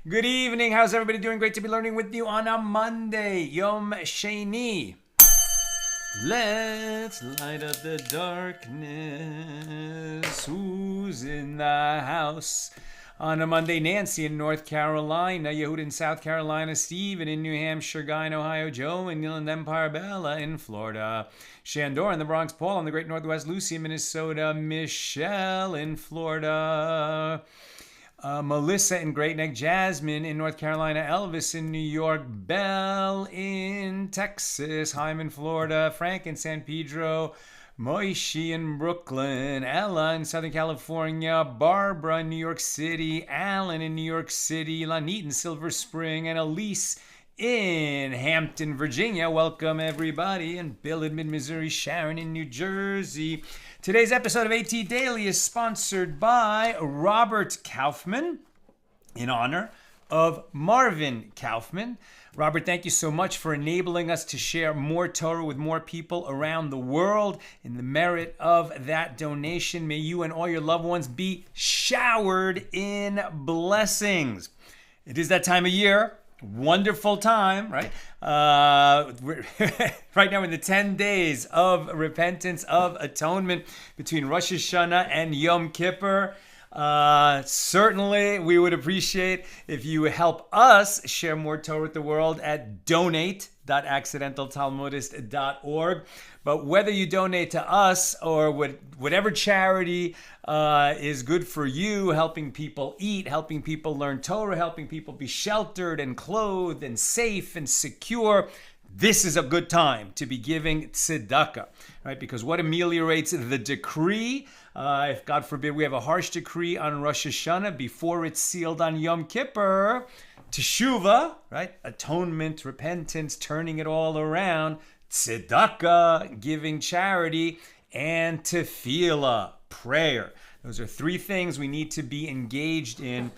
Good evening. How's everybody doing? Great to be learning with you on a Monday, Yom Sheni. Let's light up the darkness. Who's in the house? On a Monday, Nancy in North Carolina, Yehud in South Carolina, Stephen in New Hampshire, Guy in Ohio, Joe in Inland Empire, Bella in Florida, Shandor in the Bronx, Paul in the Great Northwest, Lucy in Minnesota, Michelle in Florida, Melissa in Great Neck, Jasmine in North Carolina, Elvis in New York, Belle in Texas, Haim in Florida, Frank in San Pedro, Moishi in Brooklyn, Ella in Southern California, Barbara in New York City, Alan in New York City, Lanit in Silver Spring, and Elise in Hampton, Virginia. Welcome, everybody. And Bill in Mid-Missouri, Sharon in New Jersey. Today's episode of AT Daily is sponsored by Robert Kaufman in honor of Marvin Kaufman. Robert, thank you so much for enabling us to share more Torah with more people around the world. In the merit of that donation, may you and all your loved ones be showered in blessings. It is that time of year. Wonderful time, right? We're right now in the 10 days of repentance, of atonement between Rosh Hashanah and Yom Kippur. Certainly, we would appreciate if you help us share more Torah with the world at donate.accidentaltalmudist.org. But whether you donate to us or whatever charity is good for you, helping people eat, helping people learn Torah, helping people be sheltered and clothed and safe and secure, this is a good time to be giving tzedakah, right? Because what ameliorates the decree, if God forbid we have a harsh decree on Rosh Hashanah before it's sealed on Yom Kippur, teshuvah, right? Atonement, repentance, turning it all around, tzedakah, giving charity, and tefillah, prayer. Those are three things we need to be engaged in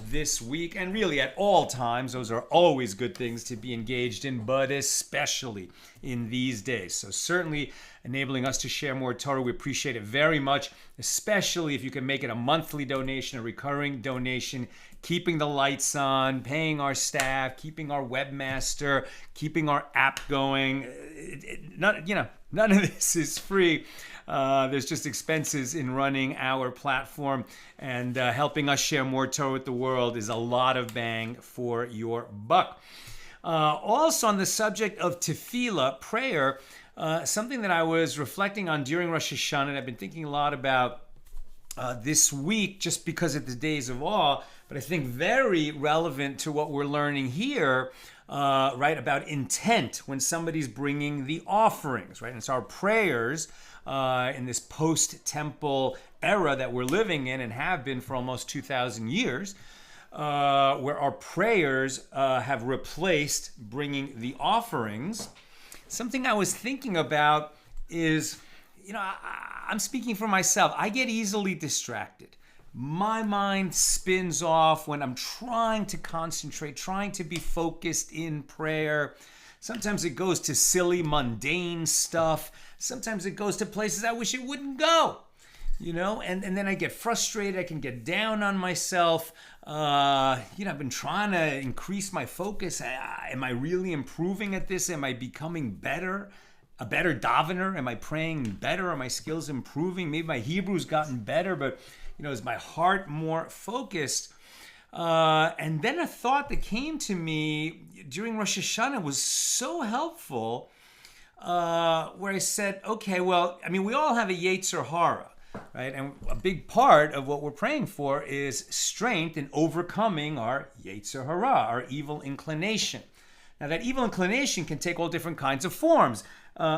this week, and really at all times. Those are always good things to be engaged in, but especially in these days. So certainly enabling us to share more Torah, we appreciate it very much, especially if you can make it a monthly donation, a recurring donation, keeping the lights on, paying our staff, keeping our webmaster, keeping our app going. None of this is free. There's just expenses in running our platform, and helping us share more Torah with the world is a lot of bang for your buck. Also on the subject of tefillah, prayer, something that I was reflecting on during Rosh Hashanah, and I've been thinking a lot about this week just because of the days of awe, but I think very relevant to what we're learning here, right, about intent when somebody's bringing the offerings, right? And so our prayers in this post-temple era that we're living in and have been for almost 2,000 years, where our prayers have replaced bringing the offerings. Something I was thinking about is, I'm speaking for myself. I get easily distracted. My mind spins off when I'm trying to concentrate, trying to be focused in prayer. Sometimes it goes to silly, mundane stuff. Sometimes it goes to places I wish it wouldn't go, and then I get frustrated. I can get down on myself. I've been trying to increase my focus. Am I really improving at this? Am I becoming better? A better davener? Am I praying better? Are my skills improving? Maybe my Hebrew's gotten better, but is my heart more focused? And then a thought that came to me during Rosh Hashanah was so helpful, where I said, okay, well, we all have a Yetzer Hara, right? And a big part of what we're praying for is strength in overcoming our Yetzer Hara, our evil inclination. Now, that evil inclination can take all different kinds of forms.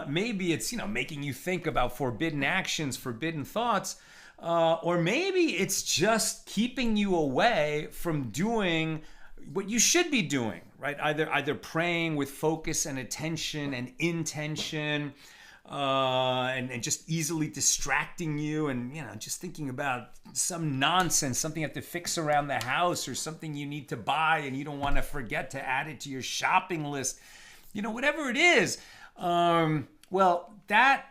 Maybe it's, making you think about forbidden actions, forbidden thoughts, or maybe it's just keeping you away from doing what you should be doing, right? Either praying with focus and attention and intention, and just easily distracting you, and just thinking about some nonsense, something you have to fix around the house, or something you need to buy and you don't want to forget to add it to your shopping list, whatever it is. Well, that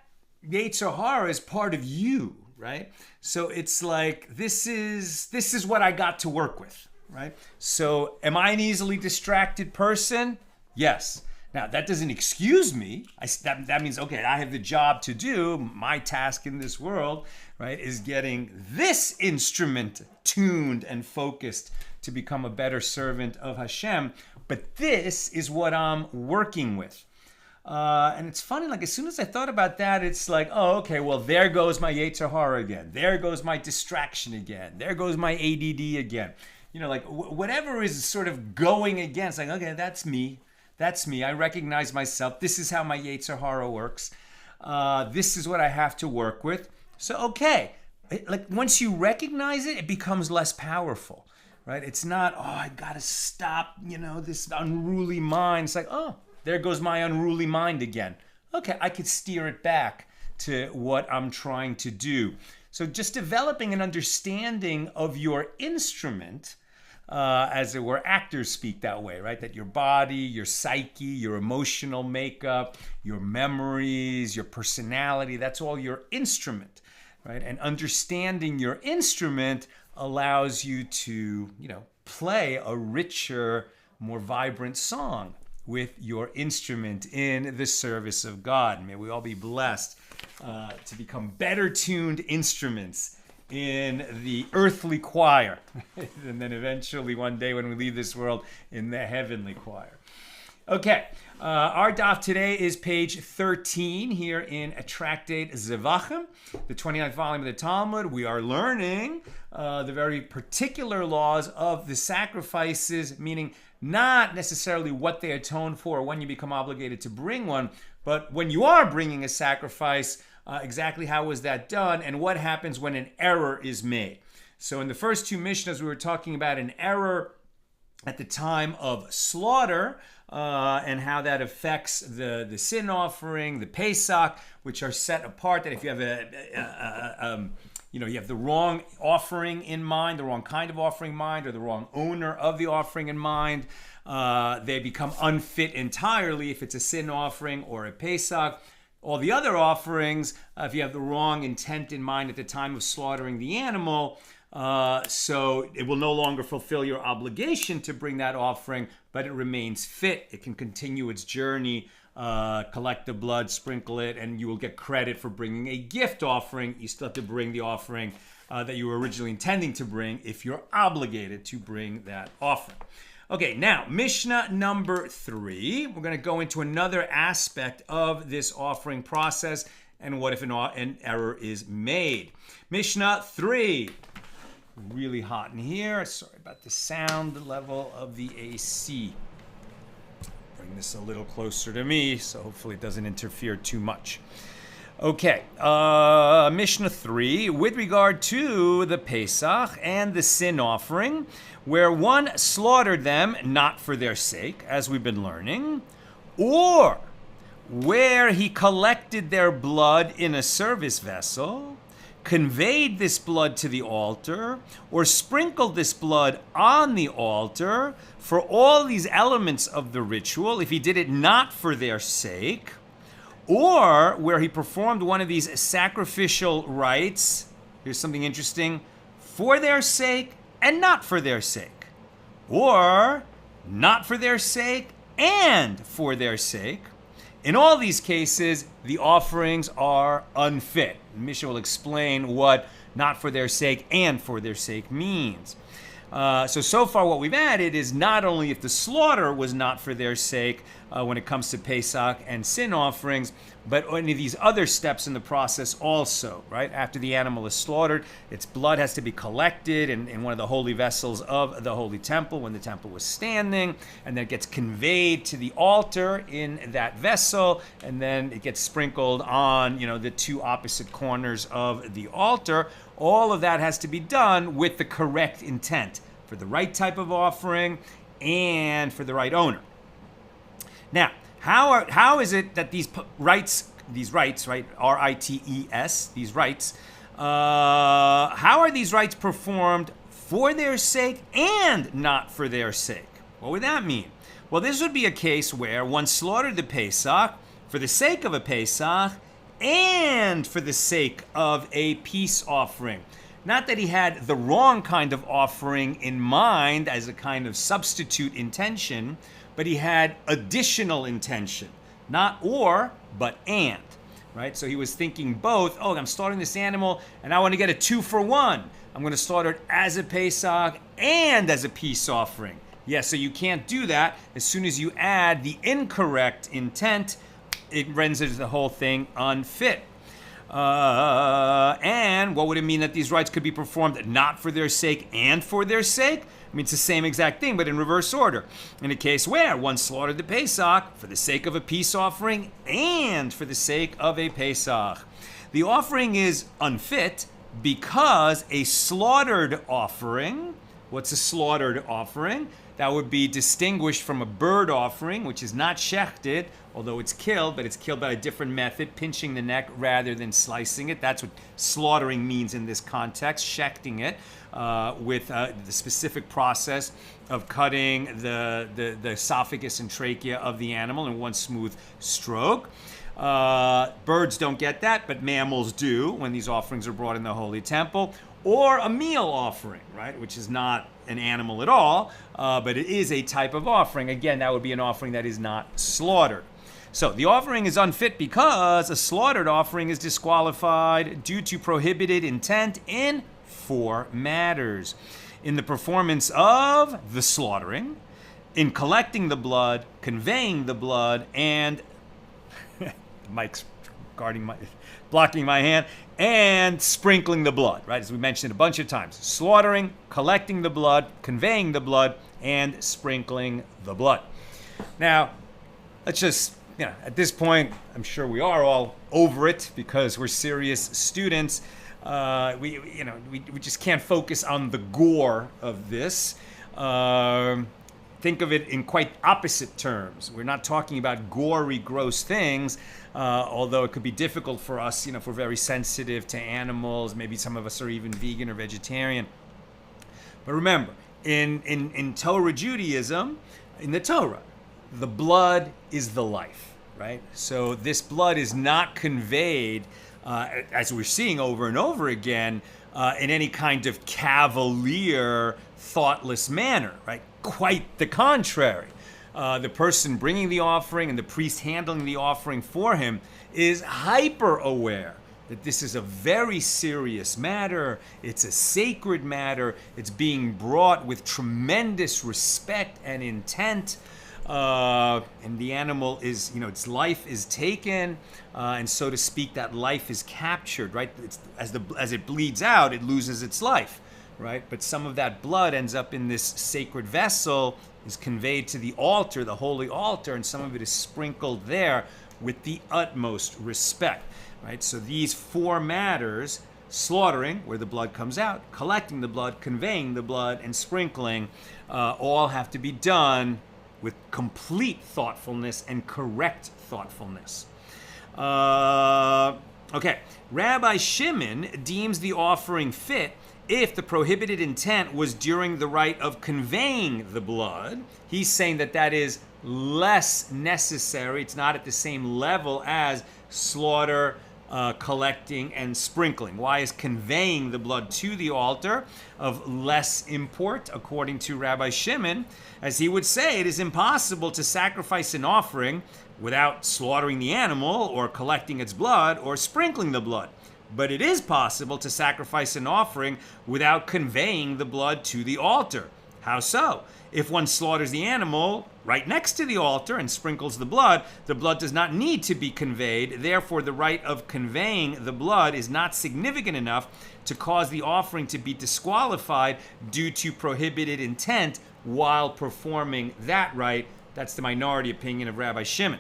Yetzer Hara is part of you. right? So it's like, this is what I got to work with, right? So am I an easily distracted person? Yes. Now, that doesn't excuse me. That means, okay, I have the job to do. My task in this world, right, is getting this instrument tuned and focused to become a better servant of Hashem. But this is what I'm working with. And it's funny, like as soon as I thought about that, it's like, oh, okay, well, there goes my Yetzer Hara again. There goes my distraction again. There goes my ADD again. You know, like whatever is sort of going against, like, okay, that's me. That's me. I recognize myself. This is how my Yetzer Hara works. This is what I have to work with. So, okay, like once you recognize it, it becomes less powerful, right? It's not, oh, I got to stop, this unruly mind. It's like, oh, there goes my unruly mind again. Okay, I could steer it back to what I'm trying to do. So just developing an understanding of your instrument, as it were, actors speak that way, right? That your body, your psyche, your emotional makeup, your memories, your personality, that's all your instrument, right? And understanding your instrument allows you to, play a richer, more vibrant song with your instrument in the service of God. May we all be blessed to become better tuned instruments in the earthly choir, and then eventually one day when we leave this world, in the heavenly choir. Okay, our daf today is page 13 here in a tractate Zevachim, the 29th volume of the Talmud. We are learning the very particular laws of the sacrifices, meaning not necessarily what they atone for or when you become obligated to bring one, but when you are bringing a sacrifice, exactly how was that done and what happens when an error is made. So in the first two Mishnahs, we were talking about an error at the time of slaughter and how that affects the sin offering, the Pesach, which are set apart. That if you have you have the wrong offering in mind, the wrong kind of offering in mind, or the wrong owner of the offering in mind, they become unfit entirely if it's a sin offering or a Pesach. All the other offerings, if you have the wrong intent in mind at the time of slaughtering the animal, so it will no longer fulfill your obligation to bring that offering, but it remains fit. It can continue its journey, collect the blood, sprinkle it, and you will get credit for bringing a gift offering. You still have to bring the offering that you were originally intending to bring if you're obligated to bring that offering. Okay, now, Mishnah number 3. We're going to go into another aspect of this offering process and what if an error is made. Mishnah 3. Really hot in here. Sorry about the sound level of the AC. Bring this a little closer to me, so hopefully it doesn't interfere too much. Okay, Mishnah 3, with regard to the Pesach and the sin offering, where one slaughtered them not for their sake, as we've been learning, or where he collected their blood in a service vessel, conveyed this blood to the altar, or sprinkled this blood on the altar, for all these elements of the ritual, if he did it not for their sake, or where he performed one of these sacrificial rites, here's something interesting, for their sake and not for their sake, or not for their sake and for their sake. In all these cases, the offerings are unfit. Mishnah will explain what not for their sake and for their sake means. So far what we've added is not only if the slaughter was not for their sake when it comes to Pesach and sin offerings, but any of these other steps in the process also, right? After the animal is slaughtered, its blood has to be collected in one of the holy vessels of the holy temple when the temple was standing, and then it gets conveyed to the altar in that vessel, and then it gets sprinkled on, the two opposite corners of the altar. All of that has to be done with the correct intent for the right type of offering and for the right owner. Now, how is it that these rites, right, R-I-T-E-S, these rites, how are these rites performed for their sake and not for their sake? What would that mean? Well, this would be a case where one slaughtered the Pesach for the sake of a Pesach and for the sake of a peace offering. Not that he had the wrong kind of offering in mind as a kind of substitute intention, but he had additional intention. Not or, but and. Right? So he was thinking both, I'm slaughtering this animal and I want to get a 2-for-1. I'm going to slaughter it as a Pesach and as a peace offering. Yeah, so you can't do that. As soon as you add the incorrect intent, it renders the whole thing unfit. And what would it mean that these rites could be performed not for their sake and for their sake? I mean, it's the same exact thing, but in reverse order. In a case where one slaughtered the Pesach for the sake of a peace offering and for the sake of a Pesach. The offering is unfit because a slaughtered offering, what's a slaughtered offering? That would be distinguished from a bird offering, which is not shechted, although it's killed, but it's killed by a different method, pinching the neck rather than slicing it. That's what slaughtering means in this context, shechting it with the specific process of cutting the esophagus and trachea of the animal in one smooth stroke. Birds don't get that, but mammals do when these offerings are brought in the Holy Temple. Or a meal offering, right, which is not an animal at all, but it is a type of offering. Again, that would be an offering that is not slaughtered. So the offering is unfit because a slaughtered offering is disqualified due to prohibited intent in 4 matters. In the performance of the slaughtering, in collecting the blood, conveying the blood, and Mike's blocking my hand, and sprinkling the blood, right? As we mentioned a bunch of times. Slaughtering, collecting the blood, conveying the blood, and sprinkling the blood. Now, let's just, at this point, I'm sure we are all over it because we're serious students. We just can't focus on the gore of this. Think of it in quite opposite terms. We're not talking about gory, gross things, although it could be difficult for us, if we're very sensitive to animals. Maybe some of us are even vegan or vegetarian. But remember, in Torah Judaism, in the Torah, the blood is the life, right? So this blood is not conveyed, as we're seeing over and over again, in any kind of cavalier, thoughtless manner, right? Quite the contrary. The person bringing the offering and the priest handling the offering for him is hyper aware that this is a very serious matter. It's a sacred matter. It's being brought with tremendous respect and intent. And the animal is, its life is taken, and so to speak, that life is captured, right? As it bleeds out, it loses its life. Right? But some of that blood ends up in this sacred vessel, is conveyed to the altar, the holy altar, and some of it is sprinkled there with the utmost respect. Right? So these 4 matters, slaughtering, where the blood comes out, collecting the blood, conveying the blood, and sprinkling, all have to be done with complete thoughtfulness and correct thoughtfulness. Okay, Rabbi Shimon deems the offering fit if the prohibited intent was during the rite of conveying the blood. He's saying that is less necessary. It's not at the same level as slaughter, collecting, and sprinkling. Why is conveying the blood to the altar of less import, according to Rabbi Shimon? As he would say, it is impossible to sacrifice an offering without slaughtering the animal or collecting its blood or sprinkling the blood. But it is possible to sacrifice an offering without conveying the blood to the altar. How so? If one slaughters the animal right next to the altar and sprinkles the blood does not need to be conveyed. Therefore, the rite of conveying the blood is not significant enough to cause the offering to be disqualified due to prohibited intent while performing that rite. That's the minority opinion of Rabbi Shimon.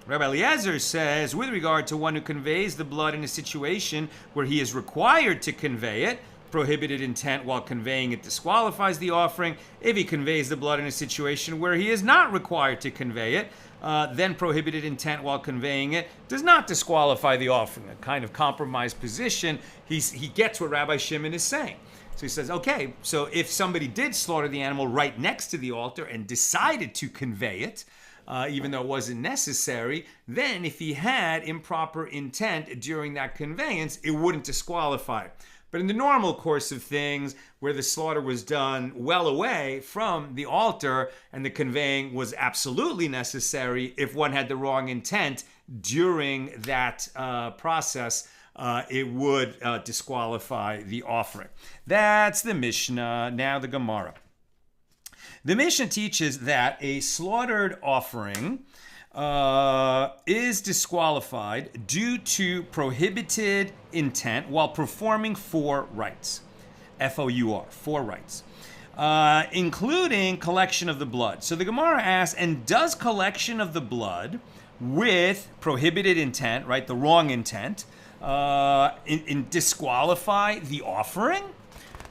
Rabbi Eliezer says, with regard to one who conveys the blood in a situation where he is required to convey it, prohibited intent while conveying it disqualifies the offering. If he conveys the blood in a situation where he is not required to convey it, then prohibited intent while conveying it does not disqualify the offering. A kind of compromised position. He gets what Rabbi Shimon is saying. So he says, okay, so if somebody did slaughter the animal right next to the altar and decided to convey it, even though it wasn't necessary, then if he had improper intent during that conveyance, it wouldn't disqualify. But in the normal course of things, where the slaughter was done well away from the altar and the conveying was absolutely necessary, if one had the wrong intent during that process, it would disqualify the offering. That's the Mishnah. Now the Gemara. The Mishnah teaches that a slaughtered offering is disqualified due to prohibited intent while performing 4 rites. F-O-U-R, 4 rites. Including collection of the blood. So the Gemara asks, and does collection of the blood with prohibited intent, right, the wrong intent, in disqualify the offering?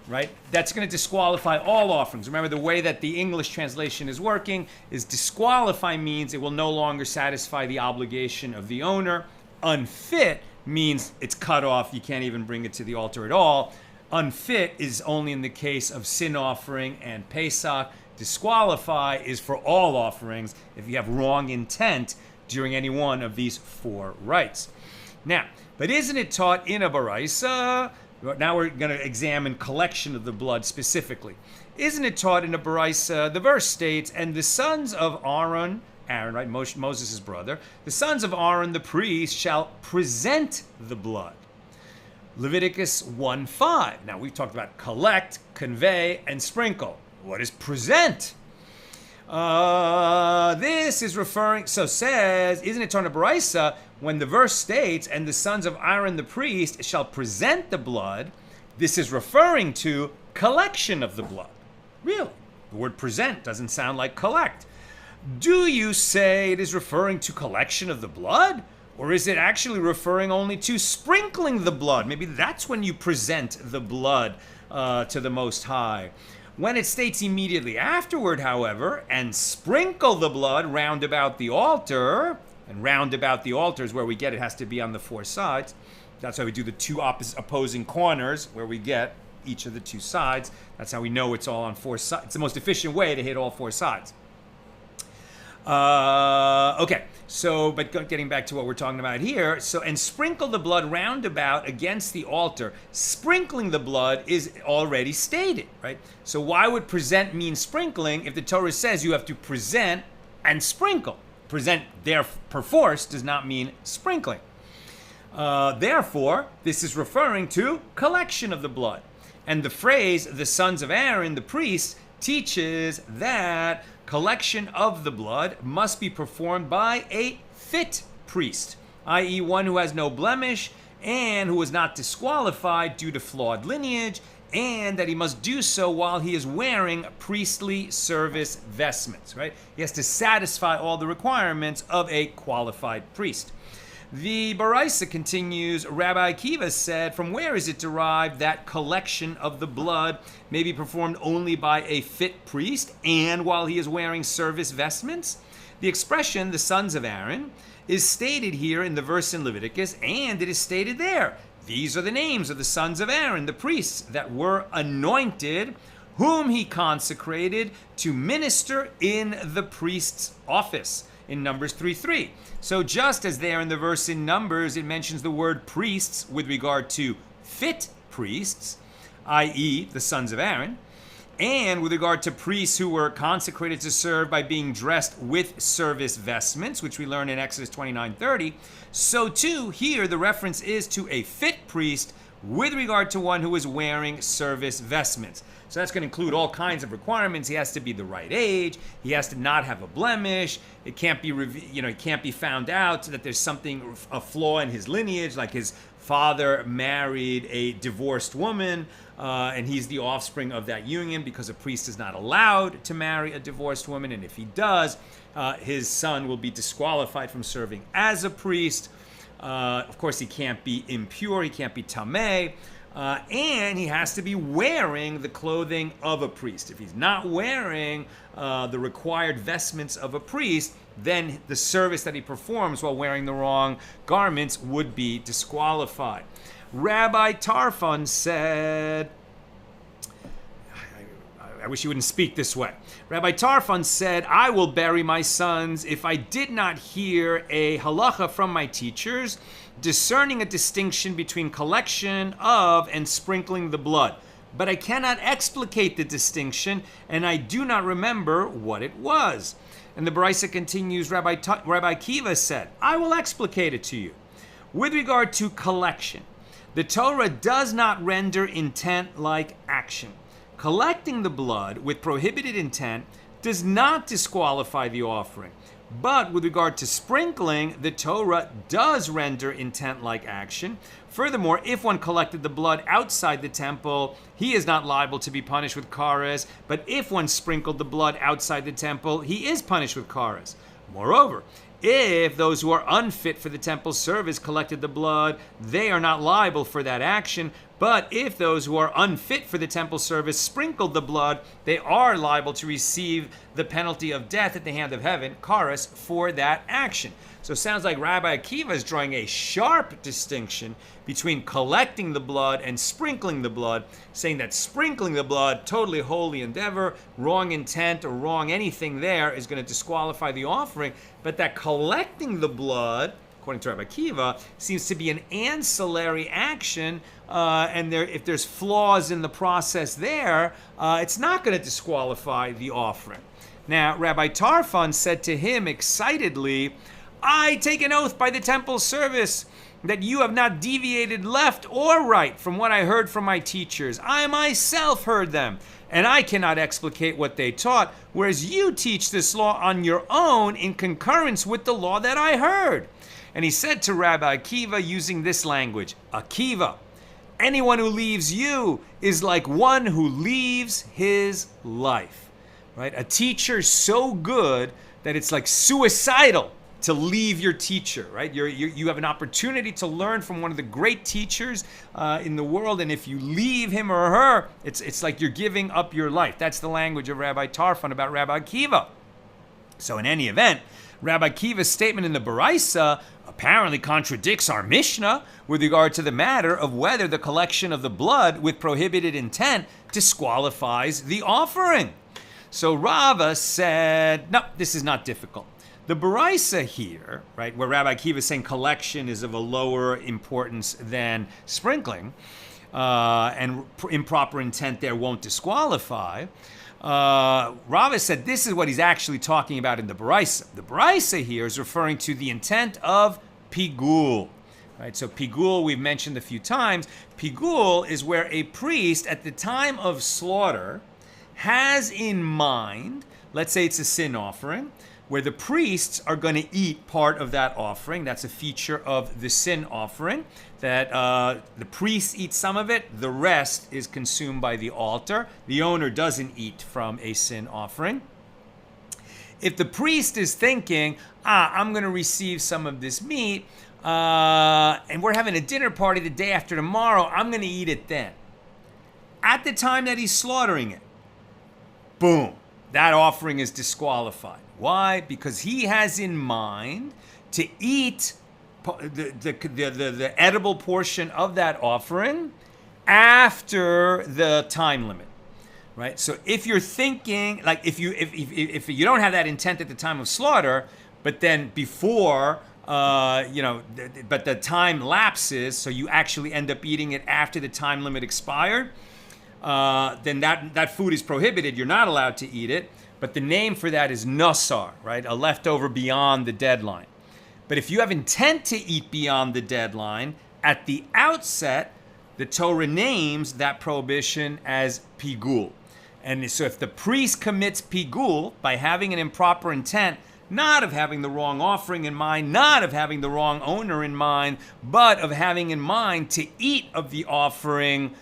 Right? That's going to disqualify all offerings. Remember, the way that the English translation is working is disqualify means it will no longer satisfy the obligation of the owner. Unfit means it's cut off. You can't even bring it to the altar at all. Unfit is only in the case of sin offering and Pesach. Disqualify is for all offerings if you have wrong intent during any one of these 4 rites. Now, but isn't it taught in a baraisa? Now we're going to examine collection of the blood specifically. Isn't it taught in a baraisa? The verse states, and the sons of Aaron, right, Moses' brother, the sons of Aaron the priest shall present the blood. Leviticus 1:5. Now we've talked about collect, convey, and sprinkle. What is present? This is referring, so says, isn't it taught in a baraisa? When the verse states, and the sons of Aaron the priest shall present the blood, this is referring to collection of the blood. Really? The word present doesn't sound like collect. Do you say it is referring to collection of the blood? Or is it actually referring only to sprinkling the blood? Maybe that's when you present the blood to the Most High. When it states immediately afterward, however, and sprinkle the blood round about the altar, and round about the altar is where we get it has to be on the 4 sides. That's why we do the 2 opposing corners where we get each of the 2 sides. That's how we know it's all on 4 sides. It's the most efficient way to hit all 4 sides. Okay, so, but getting back to what we're talking about here, so, and sprinkle the blood round about against the altar. Sprinkling the blood is already stated, right? So why would present mean sprinkling if the Torah says you have to present and sprinkle? Present there perforce does not mean sprinkling. Therefore, this is referring to collection of the blood. And the phrase, the sons of Aaron, the priests, teaches that collection of the blood must be performed by a fit priest, i.e. one who has no blemish and who is not disqualified due to flawed lineage, and that he must do so while he is wearing priestly service vestments, right? He has to satisfy all the requirements of a qualified priest. The Baraisa continues, Rabbi Akiva said, from where is it derived that collection of the blood may be performed only by a fit priest and while he is wearing service vestments? The expression, the sons of Aaron, is stated here in the verse in Leviticus, and it is stated there. These are the names of the sons of Aaron, the priests that were anointed, whom he consecrated to minister in the priest's office, in Numbers 3:3. So just as there in the verse in Numbers, it mentions the word priests with regard to fit priests, i.e. the sons of Aaron, and with regard to priests who were consecrated to serve by being dressed with service vestments, which we learn in Exodus 29:30, so too here the reference is to a fit priest with regard to one who is wearing service vestments. So that's going to include all kinds of requirements. He has to be the right age. He has to not have a blemish. It can't be, it can't be found out that there's something, a flaw in his lineage, like his father married a divorced woman, and he's the offspring of that union because a priest is not allowed to marry a divorced woman. And if he does, his son will be disqualified from serving as a priest. Of course, he can't be impure. He can't be tameh. And he has to be wearing the clothing of a priest. If he's not wearing the required vestments of a priest, then the service that he performs while wearing the wrong garments would be disqualified. Rabbi Tarfon said, I wish he wouldn't speak this way. Rabbi Tarfon said, I will bury my sons if I did not hear a halacha from my teachers discerning a distinction between collection of and sprinkling the blood. But I cannot explicate the distinction, and I do not remember what it was. And the Baraisa continues, Rabbi Akiva said, I will explicate it to you. With regard to collection, the Torah does not render intent like action. Collecting the blood with prohibited intent does not disqualify the offering. But with regard to sprinkling, the Torah does render intent like action. Furthermore, if one collected the blood outside the temple, he is not liable to be punished with kares. But if one sprinkled the blood outside the temple, he is punished with kares. Moreover, if those who are unfit for the temple service collected the blood, they are not liable for that action. But if those who are unfit for the temple service sprinkled the blood, they are liable to receive the penalty of death at the hand of heaven, kares, for that action. So it sounds like Rabbi Akiva is drawing a sharp distinction between collecting the blood and sprinkling the blood, saying that sprinkling the blood, totally holy endeavor, wrong intent or wrong anything there is going to disqualify the offering, but that collecting the blood, according to Rabbi Akiva, seems to be an ancillary action, and if there's flaws in the process there, it's not going to disqualify the offering. Now, Rabbi Tarfon said to him excitedly, I take an oath by the temple service that you have not deviated left or right from what I heard from my teachers. I myself heard them, and I cannot explicate what they taught, whereas you teach this law on your own in concurrence with the law that I heard. And he said to Rabbi Akiva using this language, Akiva, anyone who leaves you is like one who leaves his life. Right? A teacher so good that it's like suicidal to leave your teacher, right? You have an opportunity to learn from one of the great teachers in the world, and if you leave him or her, it's like you're giving up your life. That's the language of Rabbi Tarfon about Rabbi Akiva. So in any event, Rabbi Akiva's statement in the Baraisa apparently contradicts our Mishnah with regard to the matter of whether the collection of the blood with prohibited intent disqualifies the offering. So Rava said, no, this is not difficult. The Baraisa here, right, where Rabbi Akiva is saying collection is of a lower importance than sprinkling, and improper intent there won't disqualify, Rava said this is what he's actually talking about in the Baraisa. The Baraisa here is referring to the intent of pigul. Right? So pigul, we've mentioned a few times. Pigul is where a priest at the time of slaughter has in mind, let's say it's a sin offering, where the priests are going to eat part of that offering. That's a feature of the sin offering, that the priests eat some of it, the rest is consumed by the altar. The owner doesn't eat from a sin offering. If the priest is thinking, I'm going to receive some of this meat, and we're having a dinner party the day after tomorrow, I'm going to eat it then. At the time that he's slaughtering it, boom, that offering is disqualified. Why? Because he has in mind to eat the edible portion of that offering after the time limit, right? So if you're thinking, like if you don't have that intent at the time of slaughter, but then before, but the time lapses, so you actually end up eating it after the time limit expired, then that food is prohibited. You're not allowed to eat it. But the name for that is nosar, right? A leftover beyond the deadline. But if you have intent to eat beyond the deadline, at the outset, the Torah names that prohibition as pigul. And so if the priest commits pigul by having an improper intent, not of having the wrong offering in mind, not of having the wrong owner in mind, but of having in mind to eat of the offering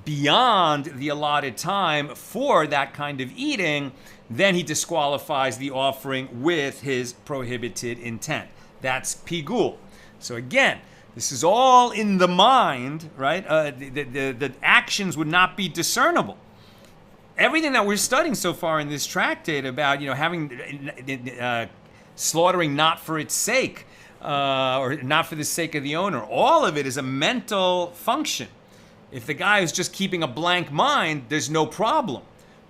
beyond the allotted time for that kind of eating, then he disqualifies the offering with his prohibited intent. That's pigul. So again, this is all in the mind, right? The actions would not be discernible. Everything that we're studying so far in this tractate about, having slaughtering not for its sake, or not for the sake of the owner, all of it is a mental function. If the guy is just keeping a blank mind, there's no problem.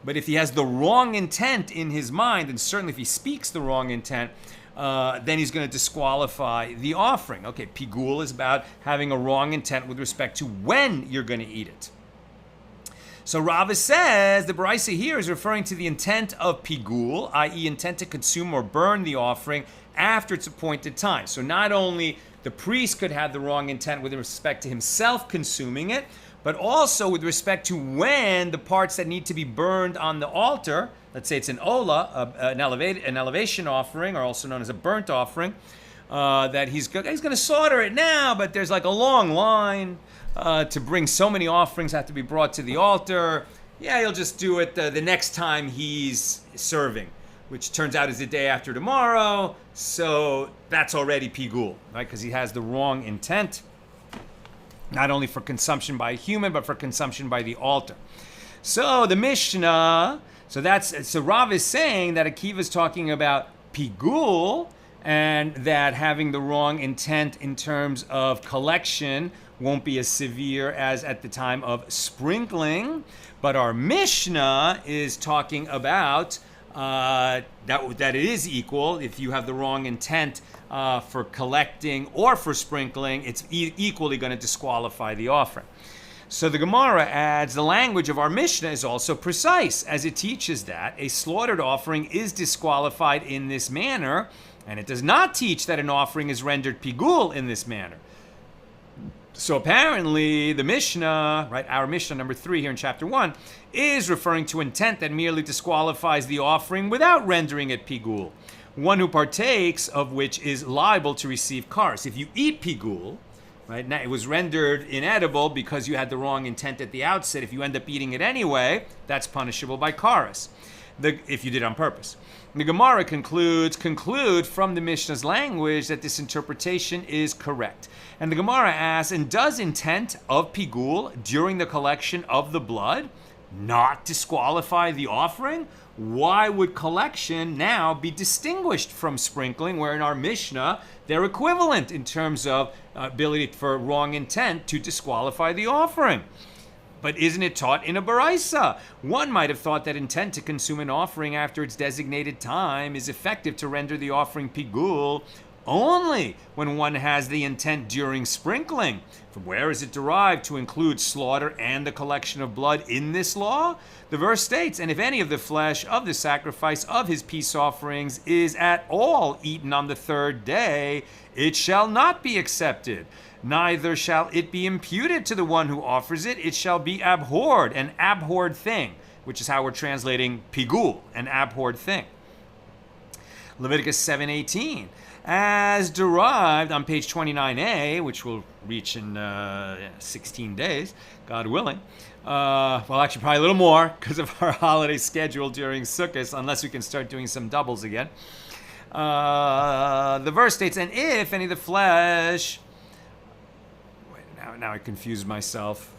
But if he has the wrong intent in his mind, and certainly if he speaks the wrong intent, then he's going to disqualify the offering. Okay, pigul is about having a wrong intent with respect to when you're going to eat it. So Rava says the Baraisa here is referring to the intent of pigul, i.e. intent to consume or burn the offering after its appointed time. So not only the priest could have the wrong intent with respect to himself consuming it, but also with respect to when the parts that need to be burned on the altar, let's say it's an ola, an elevation offering, or also known as a burnt offering, that he's going to slaughter it now, but there's like a long line to bring so many offerings have to be brought to the altar. Yeah, he'll just do it the next time he's serving, which turns out is the day after tomorrow. So that's already pigul, right? Because he has the wrong intent, not only for consumption by a human, but for consumption by the altar. So the Mishnah, so Rav is saying that Akiva is talking about pigul, and that having the wrong intent in terms of collection won't be as severe as at the time of sprinkling. But our Mishnah is talking about that it is equal. If you have the wrong intent for collecting or for sprinkling, it's equally going to disqualify the offering. So the Gemara adds, the language of our Mishnah is also precise, as it teaches that a slaughtered offering is disqualified in this manner, and it does not teach that an offering is rendered pigul in this manner. So apparently the Mishnah, right, our Mishnah number 3 here in chapter 1, is referring to intent that merely disqualifies the offering without rendering it pigul, one who partakes of which is liable to receive kares. If you eat pigul, right, now it was rendered inedible because you had the wrong intent at the outset. If you end up eating it anyway, that's punishable by kares, if you did it on purpose. The Gemara conclude from the Mishnah's language that this interpretation is correct. And the Gemara asks, and does intent of pigul during the collection of the blood not disqualify the offering? Why would collection now be distinguished from sprinkling, where in our Mishnah they're equivalent in terms of ability for wrong intent to disqualify the offering? But isn't it taught in a baraisa? One might have thought that intent to consume an offering after its designated time is effective to render the offering pigul only when one has the intent during sprinkling. From where is it derived to include slaughter and the collection of blood in this law? The verse states, and if any of the flesh of the sacrifice of his peace offerings is at all eaten on the 3rd day, it shall not be accepted. Neither shall it be imputed to the one who offers it. It shall be abhorred, an abhorred thing, which is how we're translating pigul, an abhorred thing. Leviticus 7:18, as derived on page 29a, which we'll reach in 16 days, God willing. Well, actually, probably a little more because of our holiday schedule during Sukkot, unless we can start doing some doubles again. The verse states, and if any of the flesh... Now I confused myself.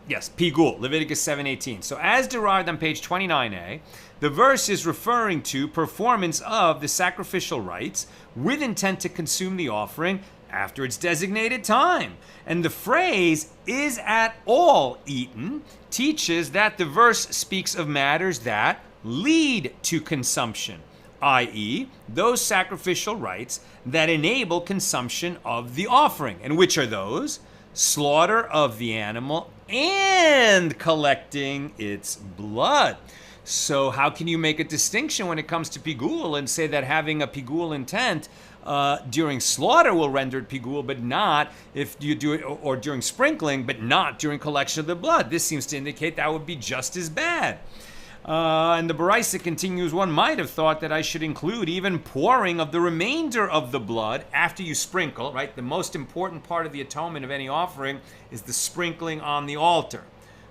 Yes, pigul, Leviticus 7:18. So as derived on page 29a, the verse is referring to performance of the sacrificial rites with intent to consume the offering after its designated time. And the phrase, is at all eaten, teaches that the verse speaks of matters that lead to consumption, i.e., those sacrificial rites that enable consumption of the offering. And which are those? Slaughter of the animal and collecting its blood. So how can you make a distinction when it comes to pigul and say that having a pigul intent during slaughter will render it pigul, but not if you do it, or during sprinkling, but not during collection of the blood? This seems to indicate that would be just as bad. And the Baraisa continues, one might have thought that I should include even pouring of the remainder of the blood after you sprinkle, right? The most important part of the atonement of any offering is the sprinkling on the altar.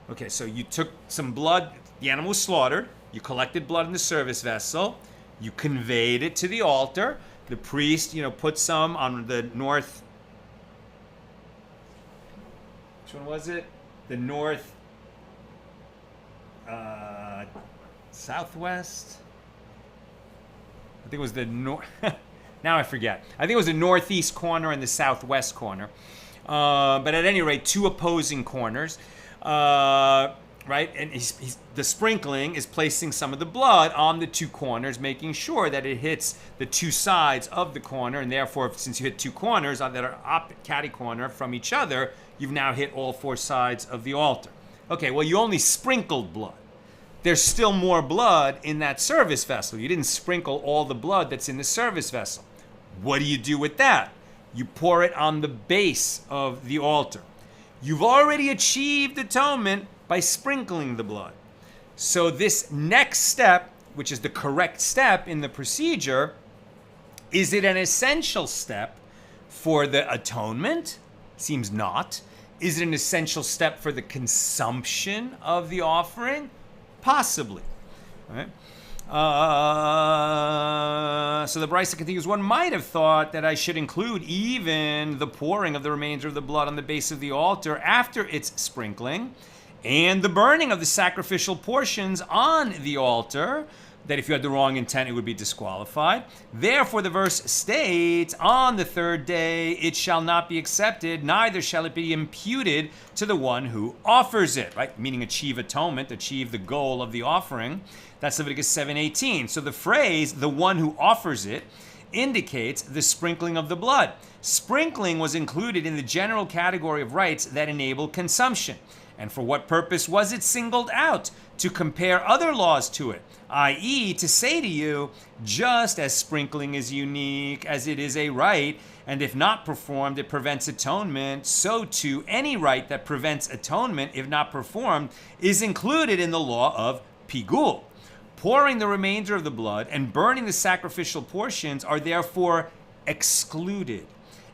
Okay, so you took some blood, the animal was slaughtered, you collected blood in the service vessel, you conveyed it to the altar, the priest, put some on the north, which one was it? The north, southwest. I think it was the north. Now I forget. I think it was the northeast corner and the southwest corner. But at any rate, 2 opposing corners. right? And the sprinkling is placing some of the blood on the two corners, making sure that it hits the two sides of the corner. And therefore, since you hit two corners that are catty corner from each other, you've now hit all four sides of the altar. Okay, well, you only sprinkled blood. There's still more blood in that service vessel. You didn't sprinkle all the blood that's in the service vessel. What do you do with that? You pour it on the base of the altar. You've already achieved atonement by sprinkling the blood. So this next step, which is the correct step in the procedure, is it an essential step for the atonement? Seems not. Is it an essential step for the consumption of the offering? Possibly. All right. So the Brisa continues, one might have thought that I should include even the pouring of the remainder of the blood on the base of the altar after its sprinkling, and the burning of the sacrificial portions on the altar, that if you had the wrong intent, it would be disqualified. Therefore, the verse states, on the third day it shall not be accepted, neither shall it be imputed to the one who offers it, right? Meaning achieve atonement, achieve the goal of the offering. That's Leviticus 7:18. So the phrase, the one who offers it, indicates the sprinkling of the blood. Sprinkling was included in the general category of rites that enable consumption. And for what purpose was it singled out? To compare other laws to it, i.e., to say to you, just as sprinkling is unique as it is a rite, and if not performed, it prevents atonement, so too any rite that prevents atonement, if not performed, is included in the law of pigul. Pouring the remainder of the blood and burning the sacrificial portions are therefore excluded,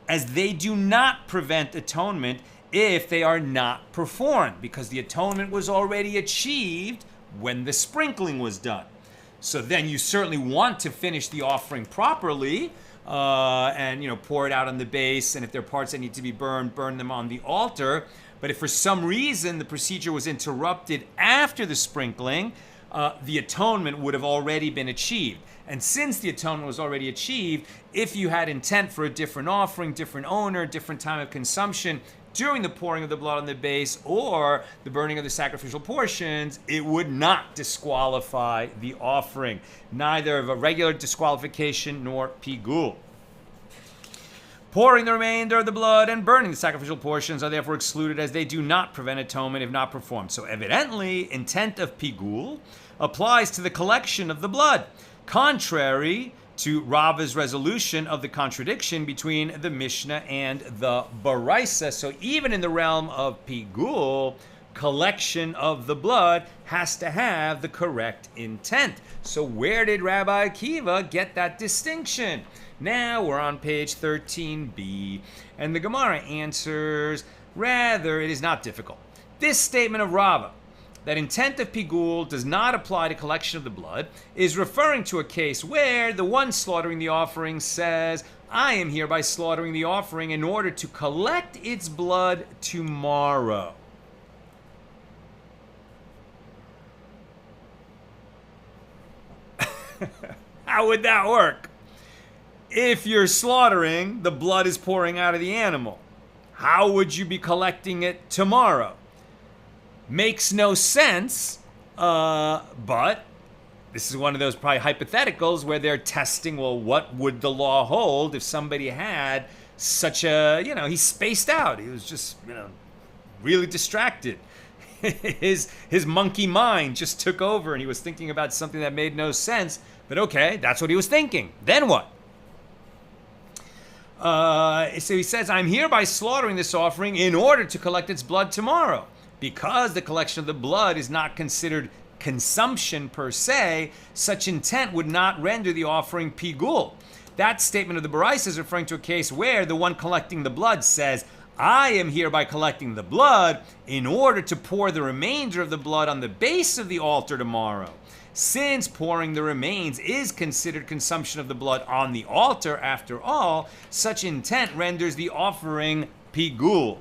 as they do not prevent atonement if they are not performed, because the atonement was already achieved when the sprinkling was done. So then you certainly want to finish the offering properly, and pour it out on the base, and if there are parts that need to be burned, burn them on the altar. But if for some reason the procedure was interrupted after the sprinkling, the atonement would have already been achieved. And since the atonement was already achieved, if you had intent for a different offering, different owner, different time of consumption, during the pouring of the blood on the base or the burning of the sacrificial portions, it would not disqualify the offering, neither of a regular disqualification nor pigul. Pouring the remainder of the blood and burning the sacrificial portions are therefore excluded, as they do not prevent atonement if not performed. So evidently, intent of pigul applies to the collection of the blood, contrary to Rava's resolution of the contradiction between the Mishnah and the Baraisa. So even in the realm of pigul, collection of the blood has to have the correct intent. So where did Rabbi Akiva get that distinction? Now we're on page 13b, and the Gemara answers, rather, it is not difficult. This statement of Rava, that intent of pigul does not apply to collection of the blood, is referring to a case where the one slaughtering the offering says, I am hereby slaughtering the offering in order to collect its blood tomorrow. How would that work? If you're slaughtering, the blood is pouring out of the animal. How would you be collecting it tomorrow? Makes no sense, but this is one of those probably hypotheticals where they're testing, well, what would the law hold if somebody had such a, he's spaced out. He was just, really distracted. His monkey mind just took over and he was thinking about something that made no sense. But okay, that's what he was thinking. Then what? So he says, I'm hereby slaughtering this offering in order to collect its blood tomorrow. Because the collection of the blood is not considered consumption per se, such intent would not render the offering pigul. That statement of the Baraisa is referring to a case where the one collecting the blood says, I am hereby collecting the blood in order to pour the remainder of the blood on the base of the altar tomorrow. Since pouring the remains is considered consumption of the blood on the altar, after all, such intent renders the offering pigul.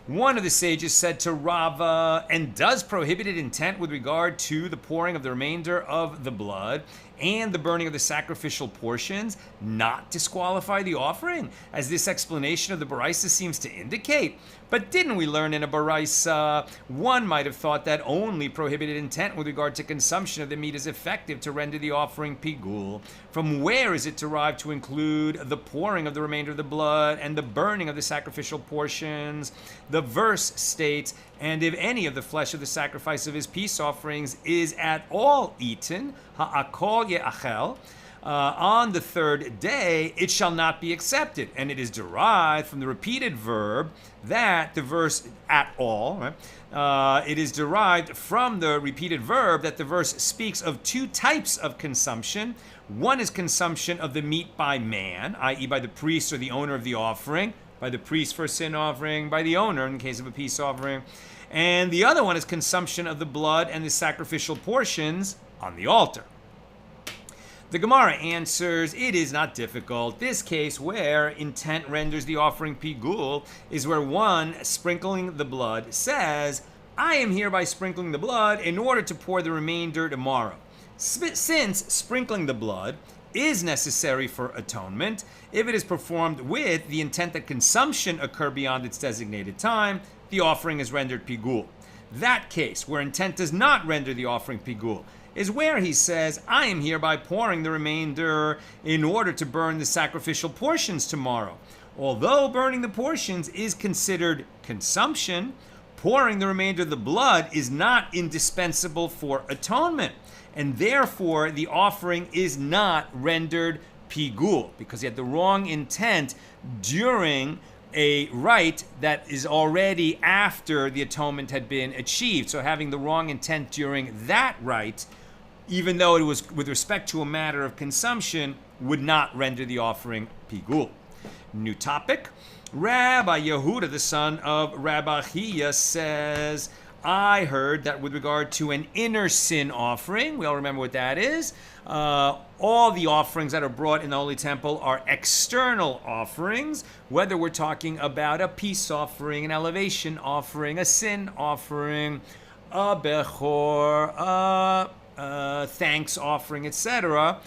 One of the sages said to Rava, and does prohibited intent with regard to the pouring of the remainder of the blood and the burning of the sacrificial portions not disqualify the offering, as this explanation of the Baraisa seems to indicate? But didn't we learn in a baraisa? One might have thought that only prohibited intent with regard to consumption of the meat is effective to render the offering pigul. From where is it derived to include the pouring of the remainder of the blood and the burning of the sacrificial portions? The verse states, and if any of the flesh of the sacrifice of his peace offerings is at all eaten, ha'akol ye'achel, on the third day, it shall not be accepted. And it is derived from the repeated verb that the verse at all, right? It is derived from the repeated verb that the verse speaks of two types of consumption. One is consumption of the meat by man, i.e. by the priest or the owner of the offering, by the priest for a sin offering, by the owner in case of a peace offering. And the other one is consumption of the blood and the sacrificial portions on the altar. The Gemara answers, it is not difficult. This case where intent renders the offering pigul is where one sprinkling the blood says, I am hereby sprinkling the blood in order to pour the remainder tomorrow. Since sprinkling the blood is necessary for atonement, if it is performed with the intent that consumption occur beyond its designated time, the offering is rendered pigul. That case where intent does not render the offering pigul is where he says, I am hereby pouring the remainder in order to burn the sacrificial portions tomorrow. Although burning the portions is considered consumption, pouring the remainder of the blood is not indispensable for atonement, and therefore the offering is not rendered pigul, because he had the wrong intent during a rite that is already after the atonement had been achieved. So having the wrong intent during that rite, even though it was with respect to a matter of consumption, would not render the offering pigul. New topic. Rabbi Yehuda, the son of Rabbi Chia, says, I heard that with regard to an inner sin offering, we all remember what that is, all the offerings that are brought in the Holy Temple are external offerings, whether we're talking about a peace offering, an elevation offering, a sin offering, a bechor, thanks offering, etc.,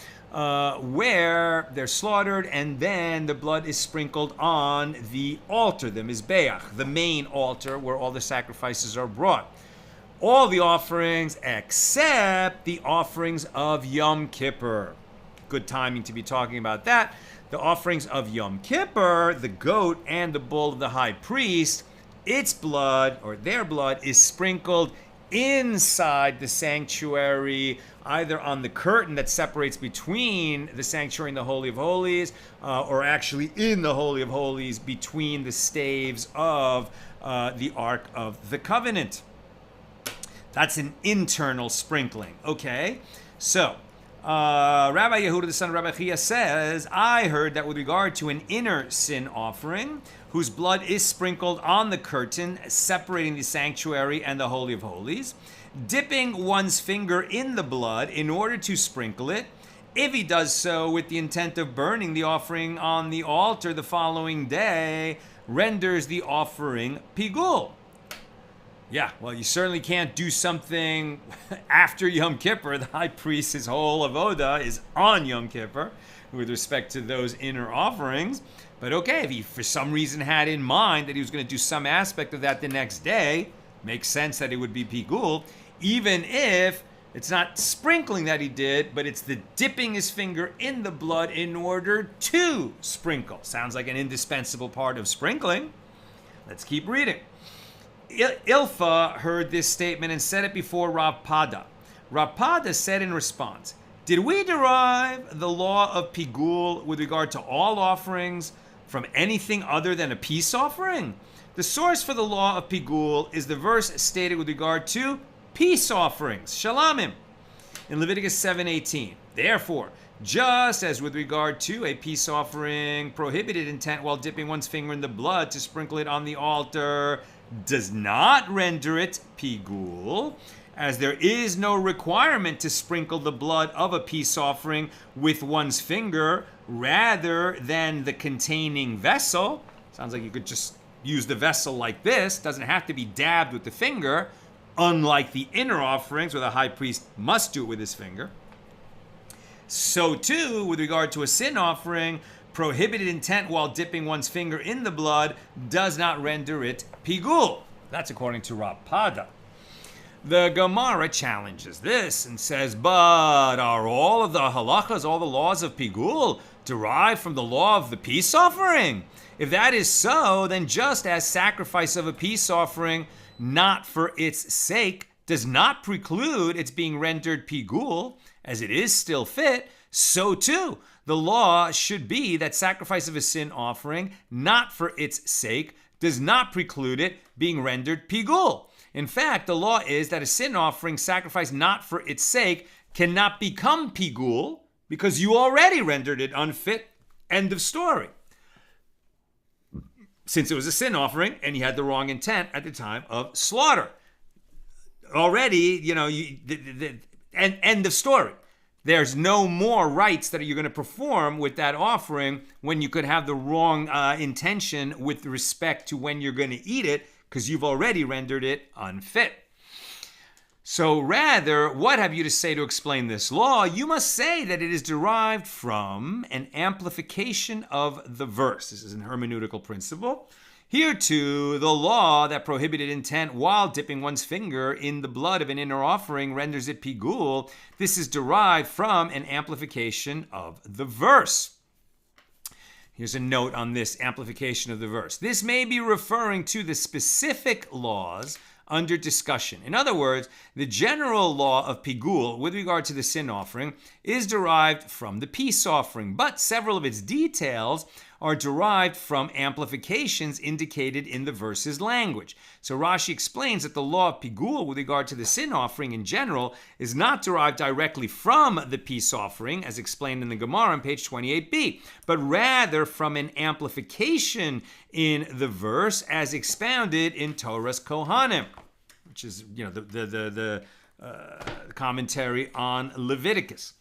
where they're slaughtered and then the blood is sprinkled on the altar, the mizbeach, the main altar where all the sacrifices are brought. All the offerings except the offerings of Yom Kippur. Good timing to be talking about that. The offerings of Yom Kippur, the goat and the bull of the high priest, its blood or their blood is sprinkled inside the sanctuary, either on the curtain that separates between the sanctuary and the Holy of Holies, or actually in the Holy of Holies between the staves of the Ark of the Covenant. That's an internal sprinkling. Okay, so Rabbi Yehuda, the son of Rabbi Chia, says, I heard that with regard to an inner sin offering, whose blood is sprinkled on the curtain separating the sanctuary and the Holy of Holies, dipping one's finger in the blood in order to sprinkle it, if he does so with the intent of burning the offering on the altar the following day, renders the offering pigul. Yeah, well, you certainly can't do something after Yom Kippur. The high priest, his whole avoda is on Yom Kippur with respect to those inner offerings. But okay, if he for some reason had in mind that he was going to do some aspect of that the next day, makes sense that it would be pigul, even if it's not sprinkling that he did, but it's the dipping his finger in the blood in order to sprinkle. Sounds like an indispensable part of sprinkling. Let's keep reading. Ilfa heard this statement and said it before Rav Pada. Rav Pada said in response, did we derive the law of pigul with regard to all offerings from anything other than a peace offering? The source for the law of pigul is the verse stated with regard to peace offerings, shalamim, in Leviticus 7:18. Therefore, just as with regard to a peace offering, prohibited intent while dipping one's finger in the blood to sprinkle it on the altar does not render it pigul, as there is no requirement to sprinkle the blood of a peace offering with one's finger rather than the containing vessel. Sounds like you could just use the vessel like this. Doesn't have to be dabbed with the finger, unlike the inner offerings where the high priest must do it with his finger. So too, with regard to a sin offering, prohibited intent while dipping one's finger in the blood does not render it pigul. That's according to Rav Pada. The Gemara challenges this and says, but are all of the halachas, all the laws of pigul, derived from the law of the peace offering? If that is so, then just as sacrifice of a peace offering, not for its sake, does not preclude its being rendered pigul, as it is still fit, so too, the law should be that sacrifice of a sin offering, not for its sake, does not preclude it being rendered pigul. In fact, the law is that a sin offering sacrificed not for its sake cannot become pigul because you already rendered it unfit. End of story. Since it was a sin offering and you had the wrong intent at the time of slaughter. Already, end of story. There's no more rites that you're going to perform with that offering when you could have the wrong intention with respect to when you're going to eat it, because you've already rendered it unfit. So rather, what have you to say to explain this law? You must say that it is derived from an amplification of the verse. This is an hermeneutical principle. Here too, the law that prohibited intent while dipping one's finger in the blood of an inner offering renders it pigul. This is derived from an amplification of the verse. Here's a note on this amplification of the verse. This may be referring to the specific laws under discussion. In other words, the general law of pigul with regard to the sin offering is derived from the peace offering, but several of its details are derived from amplifications indicated in the verse's language. So Rashi explains that the law of pigul with regard to the sin offering in general is not derived directly from the peace offering, as explained in the Gemara on page 28b, but rather from an amplification in the verse as expounded in Torah's Kohanim, which is the commentary on Leviticus.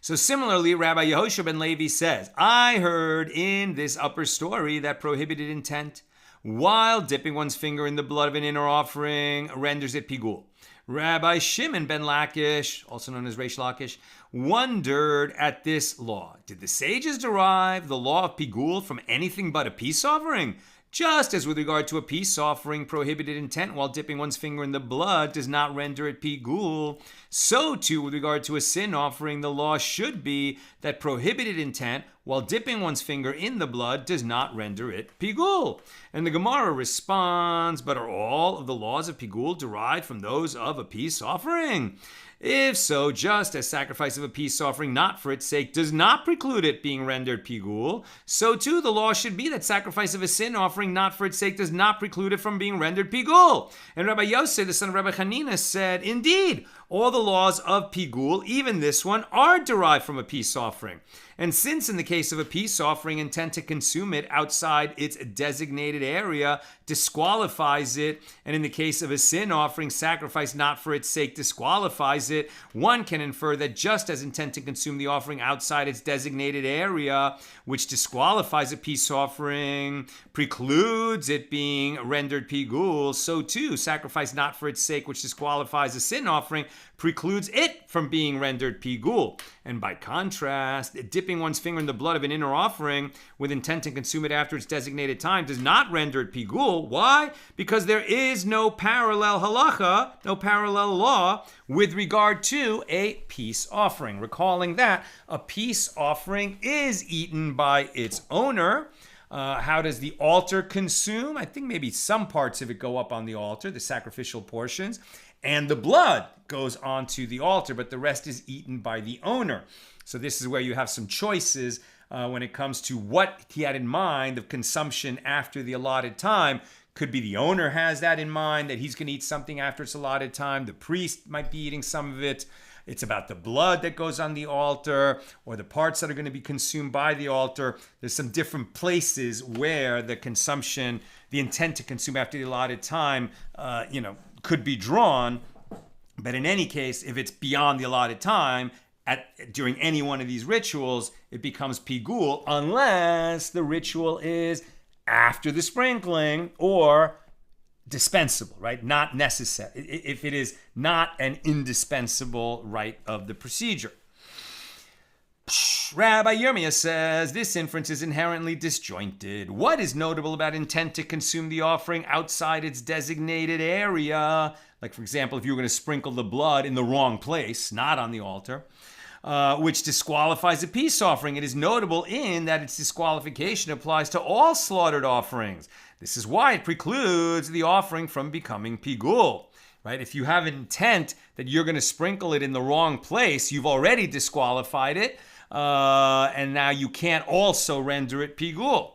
So similarly, Rabbi Yehoshua ben Levi says, I heard in this upper story that prohibited intent while dipping one's finger in the blood of an inner offering renders it pigul. Rabbi Shimon ben Lakish, also known as Reish Lakish, wondered at this law. Did the sages derive the law of pigul from anything but a peace offering? Just as with regard to a peace offering, prohibited intent while dipping one's finger in the blood does not render it pigul, so too with regard to a sin offering, the law should be that prohibited intent while dipping one's finger in the blood does not render it pigul. And the Gemara responds, but are all of the laws of pigul derived from those of a peace offering? If so, just as sacrifice of a peace offering not for its sake does not preclude it being rendered pigul, so too the law should be that sacrifice of a sin offering not for its sake does not preclude it from being rendered pigul. And Rabbi Yosef, the son of Rabbi Hanina, said, indeed, all the laws of pigul, even this one, are derived from a peace offering. And since in the case of a peace offering, intent to consume it outside its designated area disqualifies it, and in the case of a sin offering, sacrifice not for its sake disqualifies it, one can infer that just as intent to consume the offering outside its designated area, which disqualifies a peace offering, precludes it being rendered pigul, so too sacrifice not for its sake, which disqualifies a sin offering, precludes it from being rendered pigul. And by contrast, dipping one's finger in the blood of an inner offering with intent to consume it after its designated time does not render it pigul. Why? Because there is no parallel halacha, no parallel law with regard to a peace offering. Recalling that a peace offering is eaten by its owner. How does the altar consume? I think maybe some parts of it go up on the altar, the sacrificial portions, and the blood goes onto the altar, but the rest is eaten by the owner. So this is where you have some choices when it comes to what he had in mind of consumption after the allotted time. Could be the owner has that in mind, that he's going to eat something after its allotted time. The priest might be eating some of it. It's about the blood that goes on the altar or the parts that are going to be consumed by the altar. There's some different places where the consumption, the intent to consume after the allotted time, could be drawn. But in any case, if it's beyond the allotted time, during any one of these rituals, it becomes pigul unless the ritual is after the sprinkling or dispensable, right? Not necessary. If it is not an indispensable rite of the procedure. Rabbi Yirmiyah says this inference is inherently disjointed. What is notable about intent to consume the offering outside its designated area? Like, for example, if you were going to sprinkle the blood in the wrong place, not on the altar, which disqualifies a peace offering. It is notable in that its disqualification applies to all slaughtered offerings. This is why it precludes the offering from becoming pigul. Right? If you have intent that you're going to sprinkle it in the wrong place, you've already disqualified it, and now you can't also render it pigul.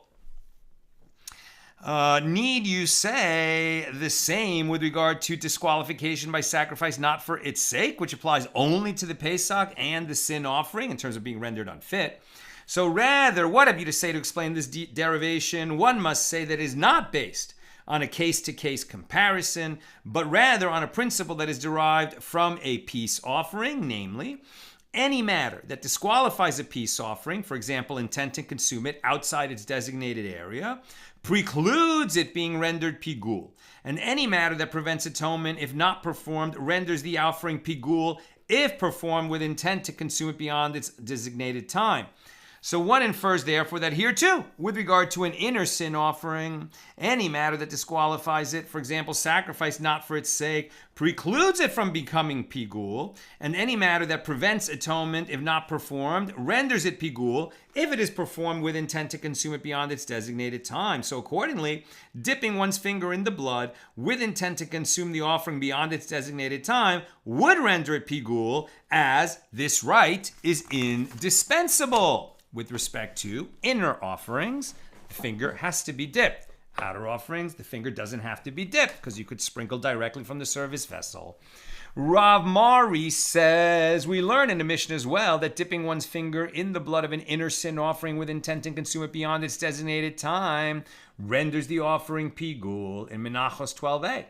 Need you say the same with regard to disqualification by sacrifice not for its sake, which applies only to the Pesach and the sin offering in terms of being rendered unfit? So rather, what have you to say to explain this derivation? One must say that it is not based on a case-to-case comparison, but rather on a principle that is derived from a peace offering, namely, any matter that disqualifies a peace offering, for example, intent to consume it outside its designated area, precludes it being rendered pigul. And any matter that prevents atonement, if not performed, renders the offering pigul if performed with intent to consume it beyond its designated time. So one infers, therefore, that here too, with regard to an inner sin offering, any matter that disqualifies it, for example, sacrifice not for its sake, precludes it from becoming pigul, and any matter that prevents atonement, if not performed, renders it pigul, if it is performed with intent to consume it beyond its designated time. So accordingly, dipping one's finger in the blood with intent to consume the offering beyond its designated time would render it pigul, as this rite is indispensable. With respect to inner offerings, the finger has to be dipped. Outer offerings, the finger doesn't have to be dipped because you could sprinkle directly from the service vessel. Rav Mari says, we learn in the Mishnah as well that dipping one's finger in the blood of an inner sin offering with intent to consume it beyond its designated time renders the offering pigul in Menachos 12a.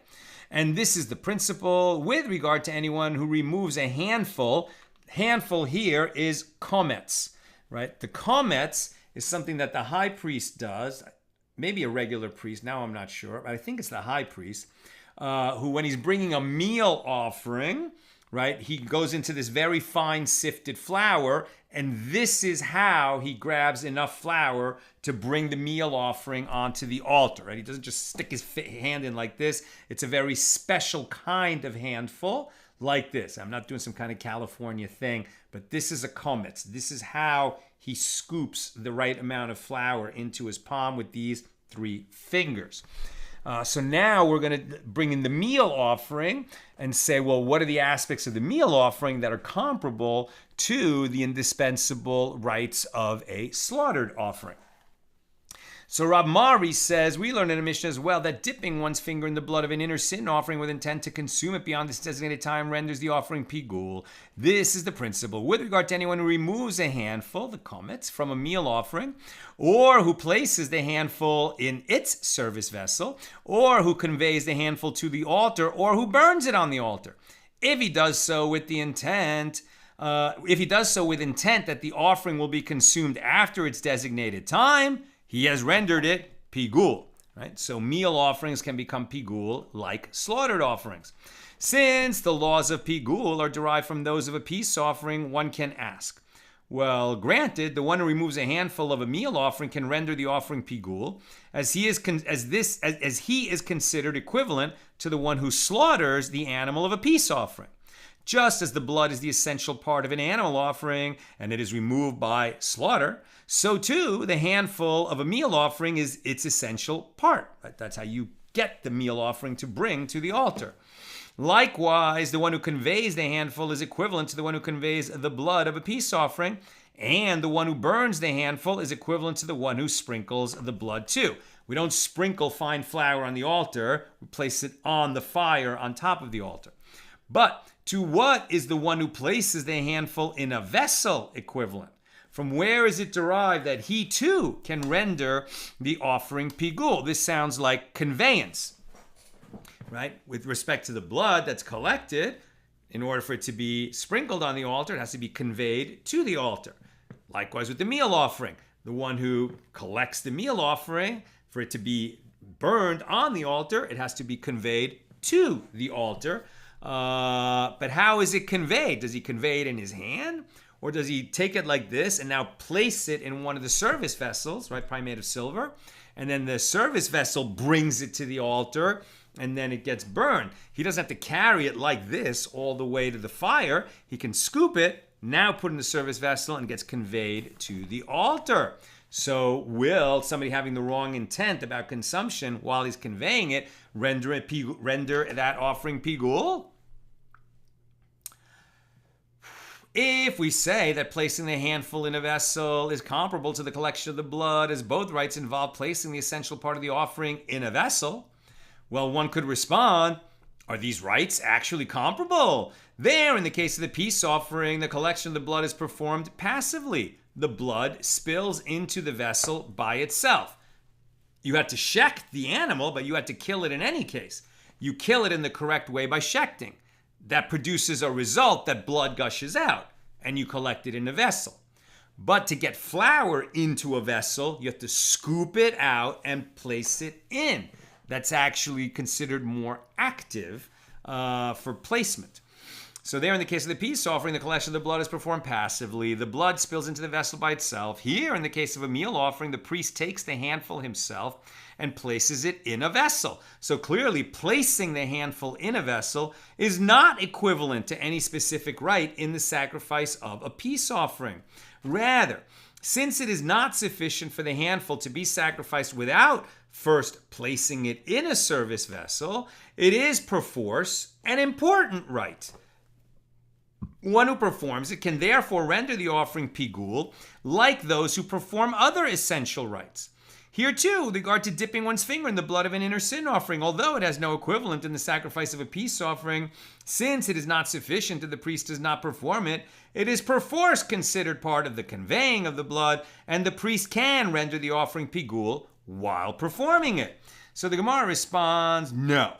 And this is the principle with regard to anyone who removes a handful. Handful here is komets. Right? The komets is something that the high priest does, maybe a regular priest, now I'm not sure, but I think it's the high priest, who when he's bringing a meal offering, right, he goes into this very fine sifted flour, and this is how he grabs enough flour to bring the meal offering onto the altar. Right? He doesn't just stick his hand in like this. It's a very special kind of handful, like this. I'm not doing some kind of California thing, but this is a komets. This is how he scoops the right amount of flour into his palm with these 3 fingers. So now we're going to bring in the meal offering and say, well, what are the aspects of the meal offering that are comparable to the indispensable rites of a slaughtered offering? So Rab Mari says, we learn in a Mishnah as well that dipping one's finger in the blood of an inner sin offering with intent to consume it beyond its designated time renders the offering pigul. This is the principle with regard to anyone who removes a handful, the komets, from a meal offering, or who places the handful in its service vessel, or who conveys the handful to the altar, or who burns it on the altar. If he does so with the intent that the offering will be consumed after its designated time, he has rendered it pigul, right? So meal offerings can become pigul like slaughtered offerings. Since the laws of pigul are derived from those of a peace offering, one can ask, well, granted, the one who removes a handful of a meal offering can render the offering pigul, as he is considered equivalent to the one who slaughters the animal of a peace offering. Just as the blood is the essential part of an animal offering and it is removed by slaughter, so too the handful of a meal offering is its essential part. Right? That's how you get the meal offering to bring to the altar. Likewise, the one who conveys the handful is equivalent to the one who conveys the blood of a peace offering, and the one who burns the handful is equivalent to the one who sprinkles the blood too. We don't sprinkle fine flour on the altar, we place it on the fire on top of the altar. But to what is the one who places the handful in a vessel equivalent? From where is it derived that he too can render the offering pigul? This sounds like conveyance, right? With respect to the blood that's collected, in order for it to be sprinkled on the altar, it has to be conveyed to the altar. Likewise with the meal offering. The one who collects the meal offering, for it to be burned on the altar. It has to be conveyed to the altar. But how is it conveyed? Does he convey it in his hand? Or does he take it like this and now place it in one of the service vessels, right, probably made of silver, and then the service vessel brings it to the altar, and then it gets burned? He doesn't have to carry it like this all the way to the fire. He can scoop it, now put in the service vessel, and gets conveyed to the altar. So will somebody having the wrong intent about consumption while he's conveying it render that offering pigul? If we say that placing the handful in a vessel is comparable to the collection of the blood, as both rites involve placing the essential part of the offering in a vessel, well, one could respond, are these rites actually comparable? There, in the case of the peace offering, the collection of the blood is performed passively. The blood spills into the vessel by itself. You had to shecht the animal, but you had to kill it in any case. You kill it in the correct way by shechting. That produces a result that blood gushes out, and you collect it in a vessel. But to get flour into a vessel, you have to scoop it out and place it in. That's actually considered more active for placement. So there, in the case of the peace offering, the collection of the blood is performed passively. The blood spills into the vessel by itself. Here, in the case of a meal offering, the priest takes the handful himself and places it in a vessel. So clearly, placing the handful in a vessel is not equivalent to any specific rite in the sacrifice of a peace offering. Rather, since it is not sufficient for the handful to be sacrificed without first placing it in a service vessel, it is perforce an important rite. One who performs it can therefore render the offering pigul like those who perform other essential rites. Here too, with regard to dipping one's finger in the blood of an inner sin offering, although it has no equivalent in the sacrifice of a peace offering, since it is not sufficient that the priest does not perform it, it is perforce considered part of the conveying of the blood, and the priest can render the offering pigul while performing it. So the Gemara responds, no.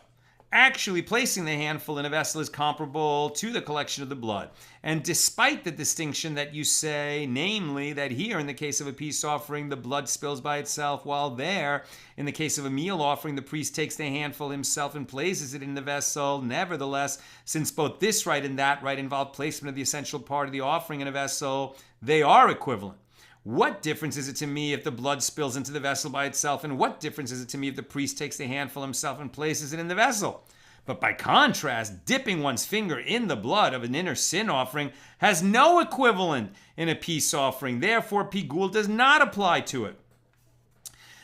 Actually, placing the handful in a vessel is comparable to the collection of the blood. And despite the distinction that you say, namely that here in the case of a peace offering, the blood spills by itself, while there, in the case of a meal offering, the priest takes the handful himself and places it in the vessel. Nevertheless, since both this rite and that rite involve placement of the essential part of the offering in a vessel, they are equivalent. What difference is it to me if the blood spills into the vessel by itself? And what difference is it to me if the priest takes the handful himself and places it in the vessel? But by contrast, dipping one's finger in the blood of an inner sin offering has no equivalent in a peace offering. Therefore, pigul does not apply to it.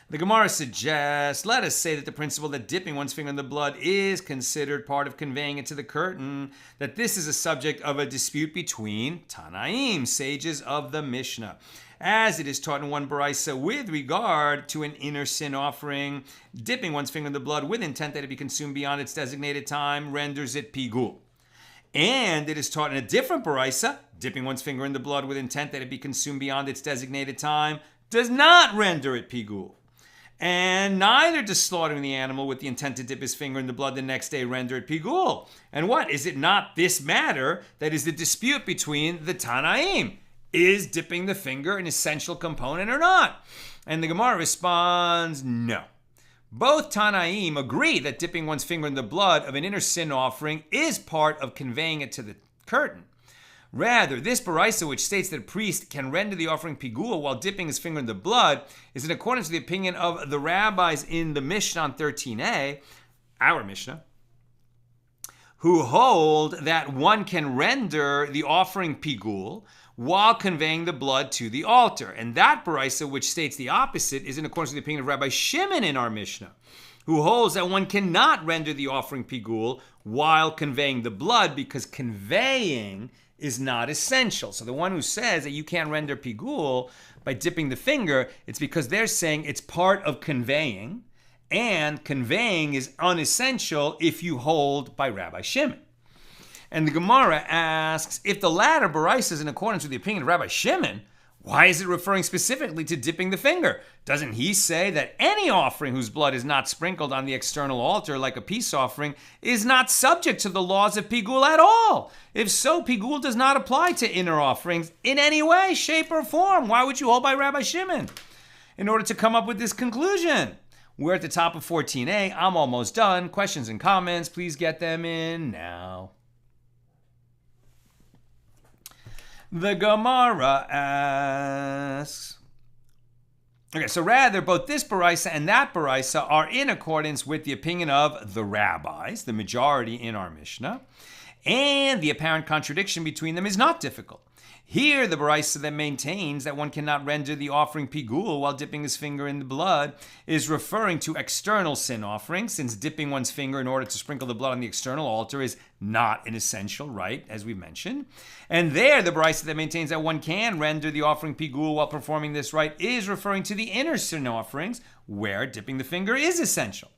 The Gemara suggests, let us say that the principle that dipping one's finger in the blood is considered part of conveying it to the curtain, that this is a subject of a dispute between Tanaim, sages of the Mishnah. As it is taught in one baraisa with regard to an inner sin offering, dipping one's finger in the blood with intent that it be consumed beyond its designated time renders it pigul. And it is taught in a different baraisa, dipping one's finger in the blood with intent that it be consumed beyond its designated time does not render it pigul. And neither does slaughtering the animal with the intent to dip his finger in the blood the next day render it pigul. And what? Is it not this matter that is the dispute between the Tanaim? Is dipping the finger an essential component or not? And the Gemara responds, no. Both Tanaim agree that dipping one's finger in the blood of an inner sin offering is part of conveying it to the curtain. Rather, this baraisa, which states that a priest can render the offering pigul while dipping his finger in the blood, is in accordance with the opinion of the rabbis in the Mishnah on 13a, our Mishnah, who hold that one can render the offering pigul while conveying the blood to the altar. And that baraisa, which states the opposite, is in accordance with the opinion of Rabbi Shimon in our Mishnah, who holds that one cannot render the offering pigul while conveying the blood because conveying is not essential. So the one who says that you can't render pigul by dipping the finger, it's because they're saying it's part of conveying, and conveying is unessential if you hold by Rabbi Shimon. And the Gemara asks, if the latter baraisa is in accordance with the opinion of Rabbi Shimon, why is it referring specifically to dipping the finger? Doesn't he say that any offering whose blood is not sprinkled on the external altar, like a peace offering, is not subject to the laws of pigul at all? If so, pigul does not apply to inner offerings in any way, shape, or form. Why would you hold by Rabbi Shimon in order to come up with this conclusion? We're at the top of 14a. I'm almost done. Questions and comments, please get them in now. The Gemara asks, okay, so rather, both this Baraisa and that Baraisa are in accordance with the opinion of the rabbis, the majority in our Mishnah, and the apparent contradiction between them is not difficult. Here, the Baraisa that maintains that one cannot render the offering pigul while dipping his finger in the blood is referring to external sin offerings, since dipping one's finger in order to sprinkle the blood on the external altar is not an essential rite, as we mentioned. And there, the Baraisa that maintains that one can render the offering pigul while performing this rite is referring to the inner sin offerings, where dipping the finger is essential.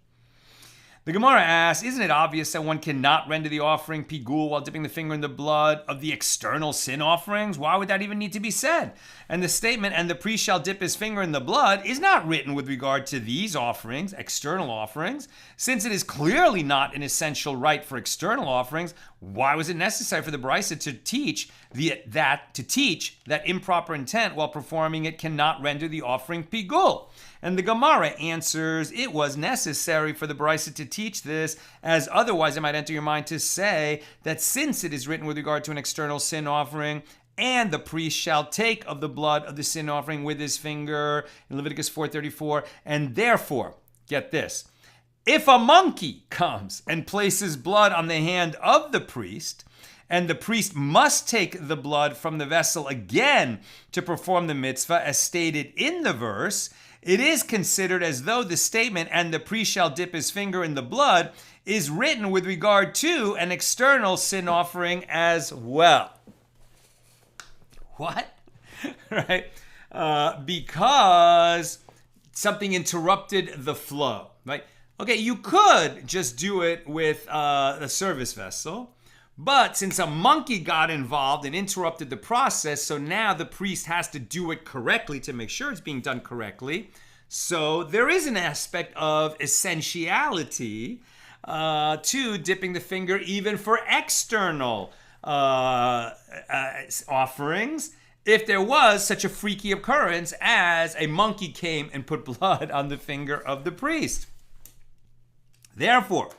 The Gemara asks, isn't it obvious that one cannot render the offering pigul while dipping the finger in the blood of the external sin offerings? Why would that even need to be said? And the statement, and the priest shall dip his finger in the blood, is not written with regard to these offerings, external offerings. Since it is clearly not an essential rite for external offerings, why was it necessary for the Baraisa to teach that improper intent while performing it cannot render the offering pigul? And the Gemara answers, it was necessary for the Baraisa to teach this, as otherwise it might enter your mind to say that since it is written with regard to an external sin offering, and the priest shall take of the blood of the sin offering with his finger, in Leviticus 4:34, and therefore, get this, if a monkey comes and places blood on the hand of the priest, and the priest must take the blood from the vessel again to perform the mitzvah, as stated in the verse, it is considered as though the statement, and the priest shall dip his finger in the blood, is written with regard to an external sin offering as well. What? Right? Because something interrupted the flow, right? Okay, you could just do it with a service vessel, but since a monkey got involved and interrupted the process, so now the priest has to do it correctly to make sure it's being done correctly. So there is an aspect of essentiality to dipping the finger even for external offerings, if there was such a freaky occurrence as a monkey came and put blood on the finger of the priest. Therefore,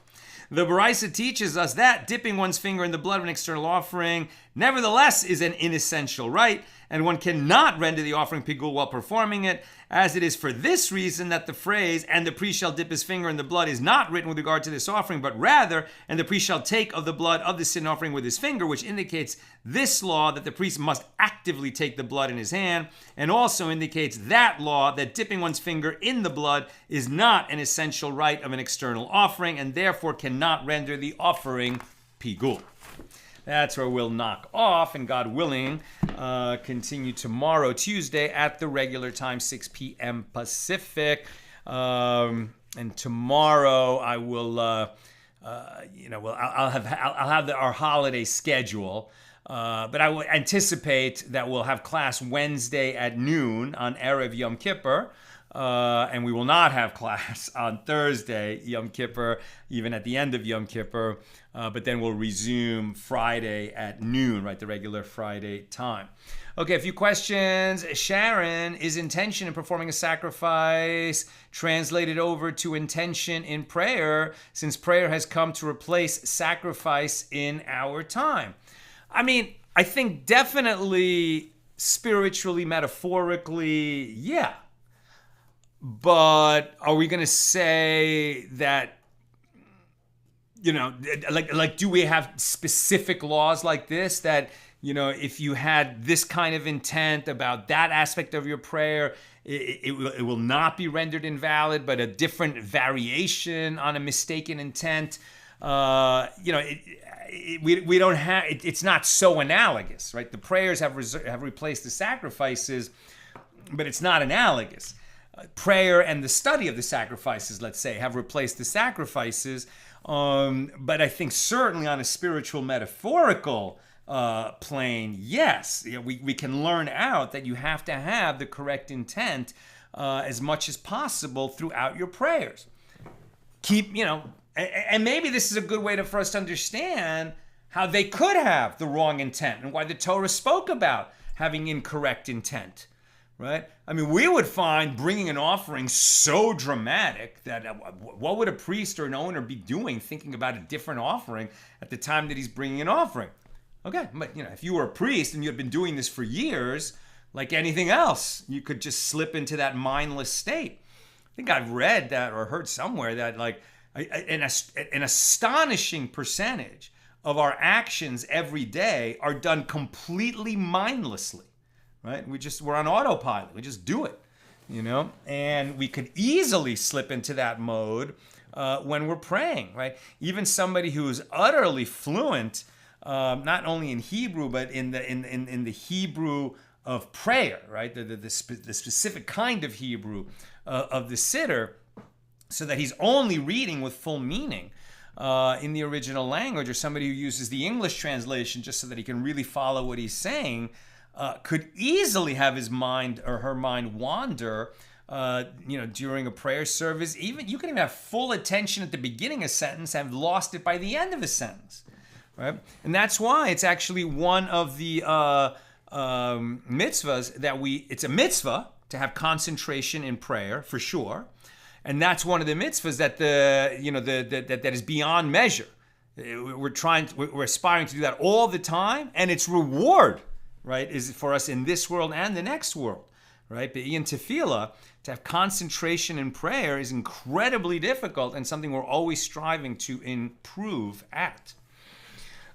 the Baraisa teaches us that dipping one's finger in the blood of an external offering nevertheless is an inessential rite, and one cannot render the offering pigul while performing it, as it is for this reason that the phrase, and the priest shall dip his finger in the blood, is not written with regard to this offering, but rather, and the priest shall take of the blood of the sin offering with his finger, which indicates this law that the priest must actively take the blood in his hand, and also indicates that law that dipping one's finger in the blood is not an essential rite of an external offering, and therefore cannot render the offering pigul. That's where we'll knock off, and God willing, continue tomorrow, Tuesday, at the regular time, 6 p.m. Pacific. And tomorrow I will, I'll have our holiday schedule. But I will anticipate that we'll have class Wednesday at noon on Erev Yom Kippur. And we will not have class on Thursday, Yom Kippur, even at the end of Yom Kippur. But then we'll resume Friday at noon, right, the regular Friday time. Okay, a few questions. Sharon, is intention in performing a sacrifice translated over to intention in prayer, since prayer has come to replace sacrifice in our time? I mean, I think definitely spiritually, metaphorically, yeah. But are we going to say that, like, do we have specific laws like this that, if you had this kind of intent about that aspect of your prayer, it will not be rendered invalid, but a different variation on a mistaken intent? We don't have, it's not so analogous, right? The prayers have replaced the sacrifices, but it's not analogous. Prayer and the study of the sacrifices, let's say, have replaced the sacrifices. But I think certainly on a spiritual, metaphorical plane, yes, we can learn out that you have to have the correct intent as much as possible throughout your prayers. And maybe this is a good way for us to understand how they could have the wrong intent and why the Torah spoke about having incorrect intent. right? I mean, we would find bringing an offering so dramatic that what would a priest or an owner be doing thinking about a different offering at the time that he's bringing an offering? Okay, but if you were a priest and you had been doing this for years, like anything else, you could just slip into that mindless state. I think I've read that or heard somewhere that like an astonishing percentage of our actions every day are done completely mindlessly, right? We're on autopilot. We just do it, and we could easily slip into that mode when we're praying, right? Even somebody who is utterly fluent, not only in Hebrew, but in the Hebrew of prayer, right? The specific kind of Hebrew of the Siddur, so that he's only reading with full meaning in the original language, or somebody who uses the English translation just so that he can really follow what he's saying, could easily have his mind or her mind wander, during a prayer service. Even you can even have full attention at the beginning of a sentence and have lost it by the end of a sentence, right? And that's why it's actually one of the mitzvahs it's a mitzvah to have concentration in prayer, for sure. And that's one of the mitzvahs that that is beyond measure. We're aspiring to do that all the time, and its reward, right, is for us in this world and the next world, right? But in tefillah, to have concentration in prayer is incredibly difficult and something we're always striving to improve at.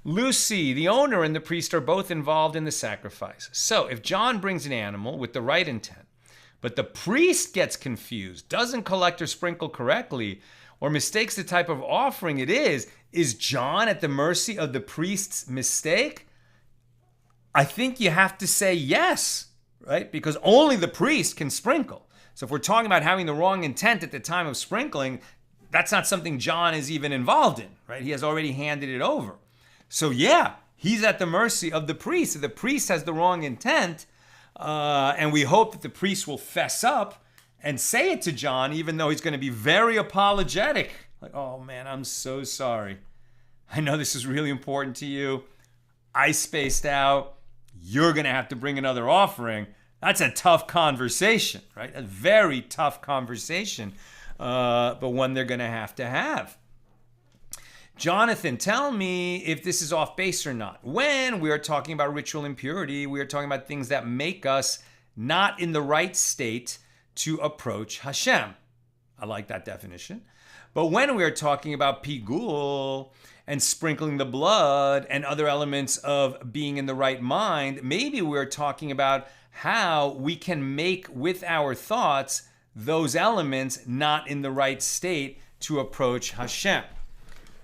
Lucy, the owner and the priest are both involved in the sacrifice. So if John brings an animal with the right intent, but the priest gets confused, doesn't collect or sprinkle correctly, or mistakes the type of offering it is John at the mercy of the priest's mistake? I think you have to say yes, right? Because only the priest can sprinkle. So if we're talking about having the wrong intent at the time of sprinkling, that's not something John is even involved in, right? He has already handed it over. So yeah, he's at the mercy of the priest. If the priest has the wrong intent, and we hope that the priest will fess up and say it to John, even though he's going to be very apologetic. Like, oh man, I'm so sorry. I know this is really important to you. I spaced out. You're going to have to bring another offering. That's a tough conversation, right? A very tough conversation, but one they're going to have. Jonathan, tell me if this is off base or not. When we are talking about ritual impurity, we are talking about things that make us not in the right state to approach Hashem. I like that definition. But when we are talking about pigul and sprinkling the blood and other elements of being in the right mind, maybe we're talking about how we can make with our thoughts those elements not in the right state to approach Hashem.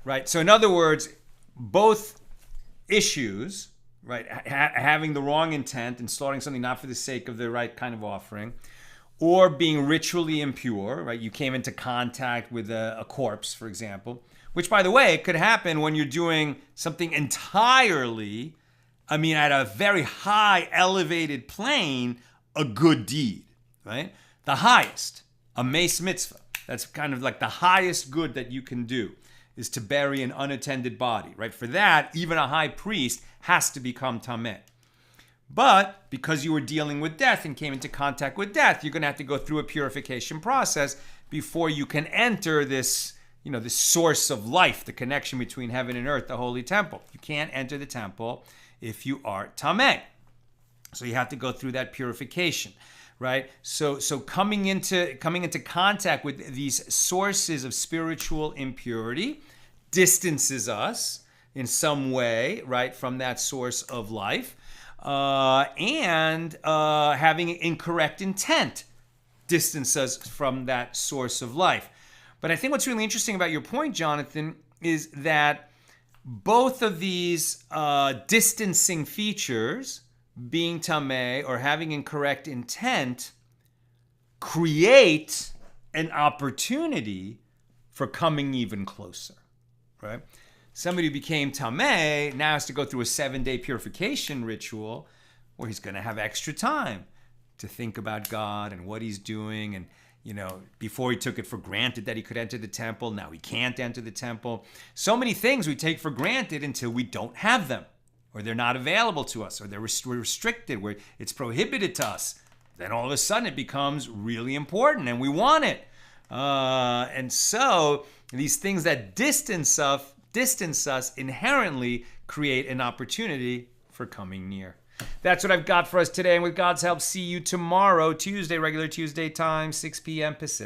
Right. So in other words, both issues, right, having the wrong intent and slaughtering something not for the sake of the right kind of offering, or being ritually impure, right? You came into contact with a corpse, for example, which, by the way, could happen when you're doing something entirely, at a very high elevated plane, a good deed, right? The highest, a mace mitzvah. That's kind of like the highest good that you can do, is to bury an unattended body, right? For that, even a high priest has to become tameh. But because you were dealing with death and came into contact with death, you're going to have to go through a purification process before you can enter this, this source of life, the connection between heaven and earth, the holy temple. You can't enter the temple if you are tameh. So you have to go through that purification. Right, so coming into contact with these sources of spiritual impurity distances us in some way, right, from that source of life, and having incorrect intent distances us from that source of life. But I think what's really interesting about your point, Jonathan, is that both of these distancing features, being tameh or having incorrect intent, create an opportunity for coming even closer, right? Somebody who became tameh now has to go through a 7-day purification ritual where he's going to have extra time to think about God and what he's doing. And, before he took it for granted that he could enter the temple, now he can't enter the temple. So many things we take for granted until we don't have them, or they're not available to us, or we're restricted, where it's prohibited to us. then all of a sudden it becomes really important and we want it. And so these things that distance us inherently create an opportunity for coming near. That's what I've got for us today. And with God's help, see you tomorrow, Tuesday, regular Tuesday time, 6 p.m. Pacific.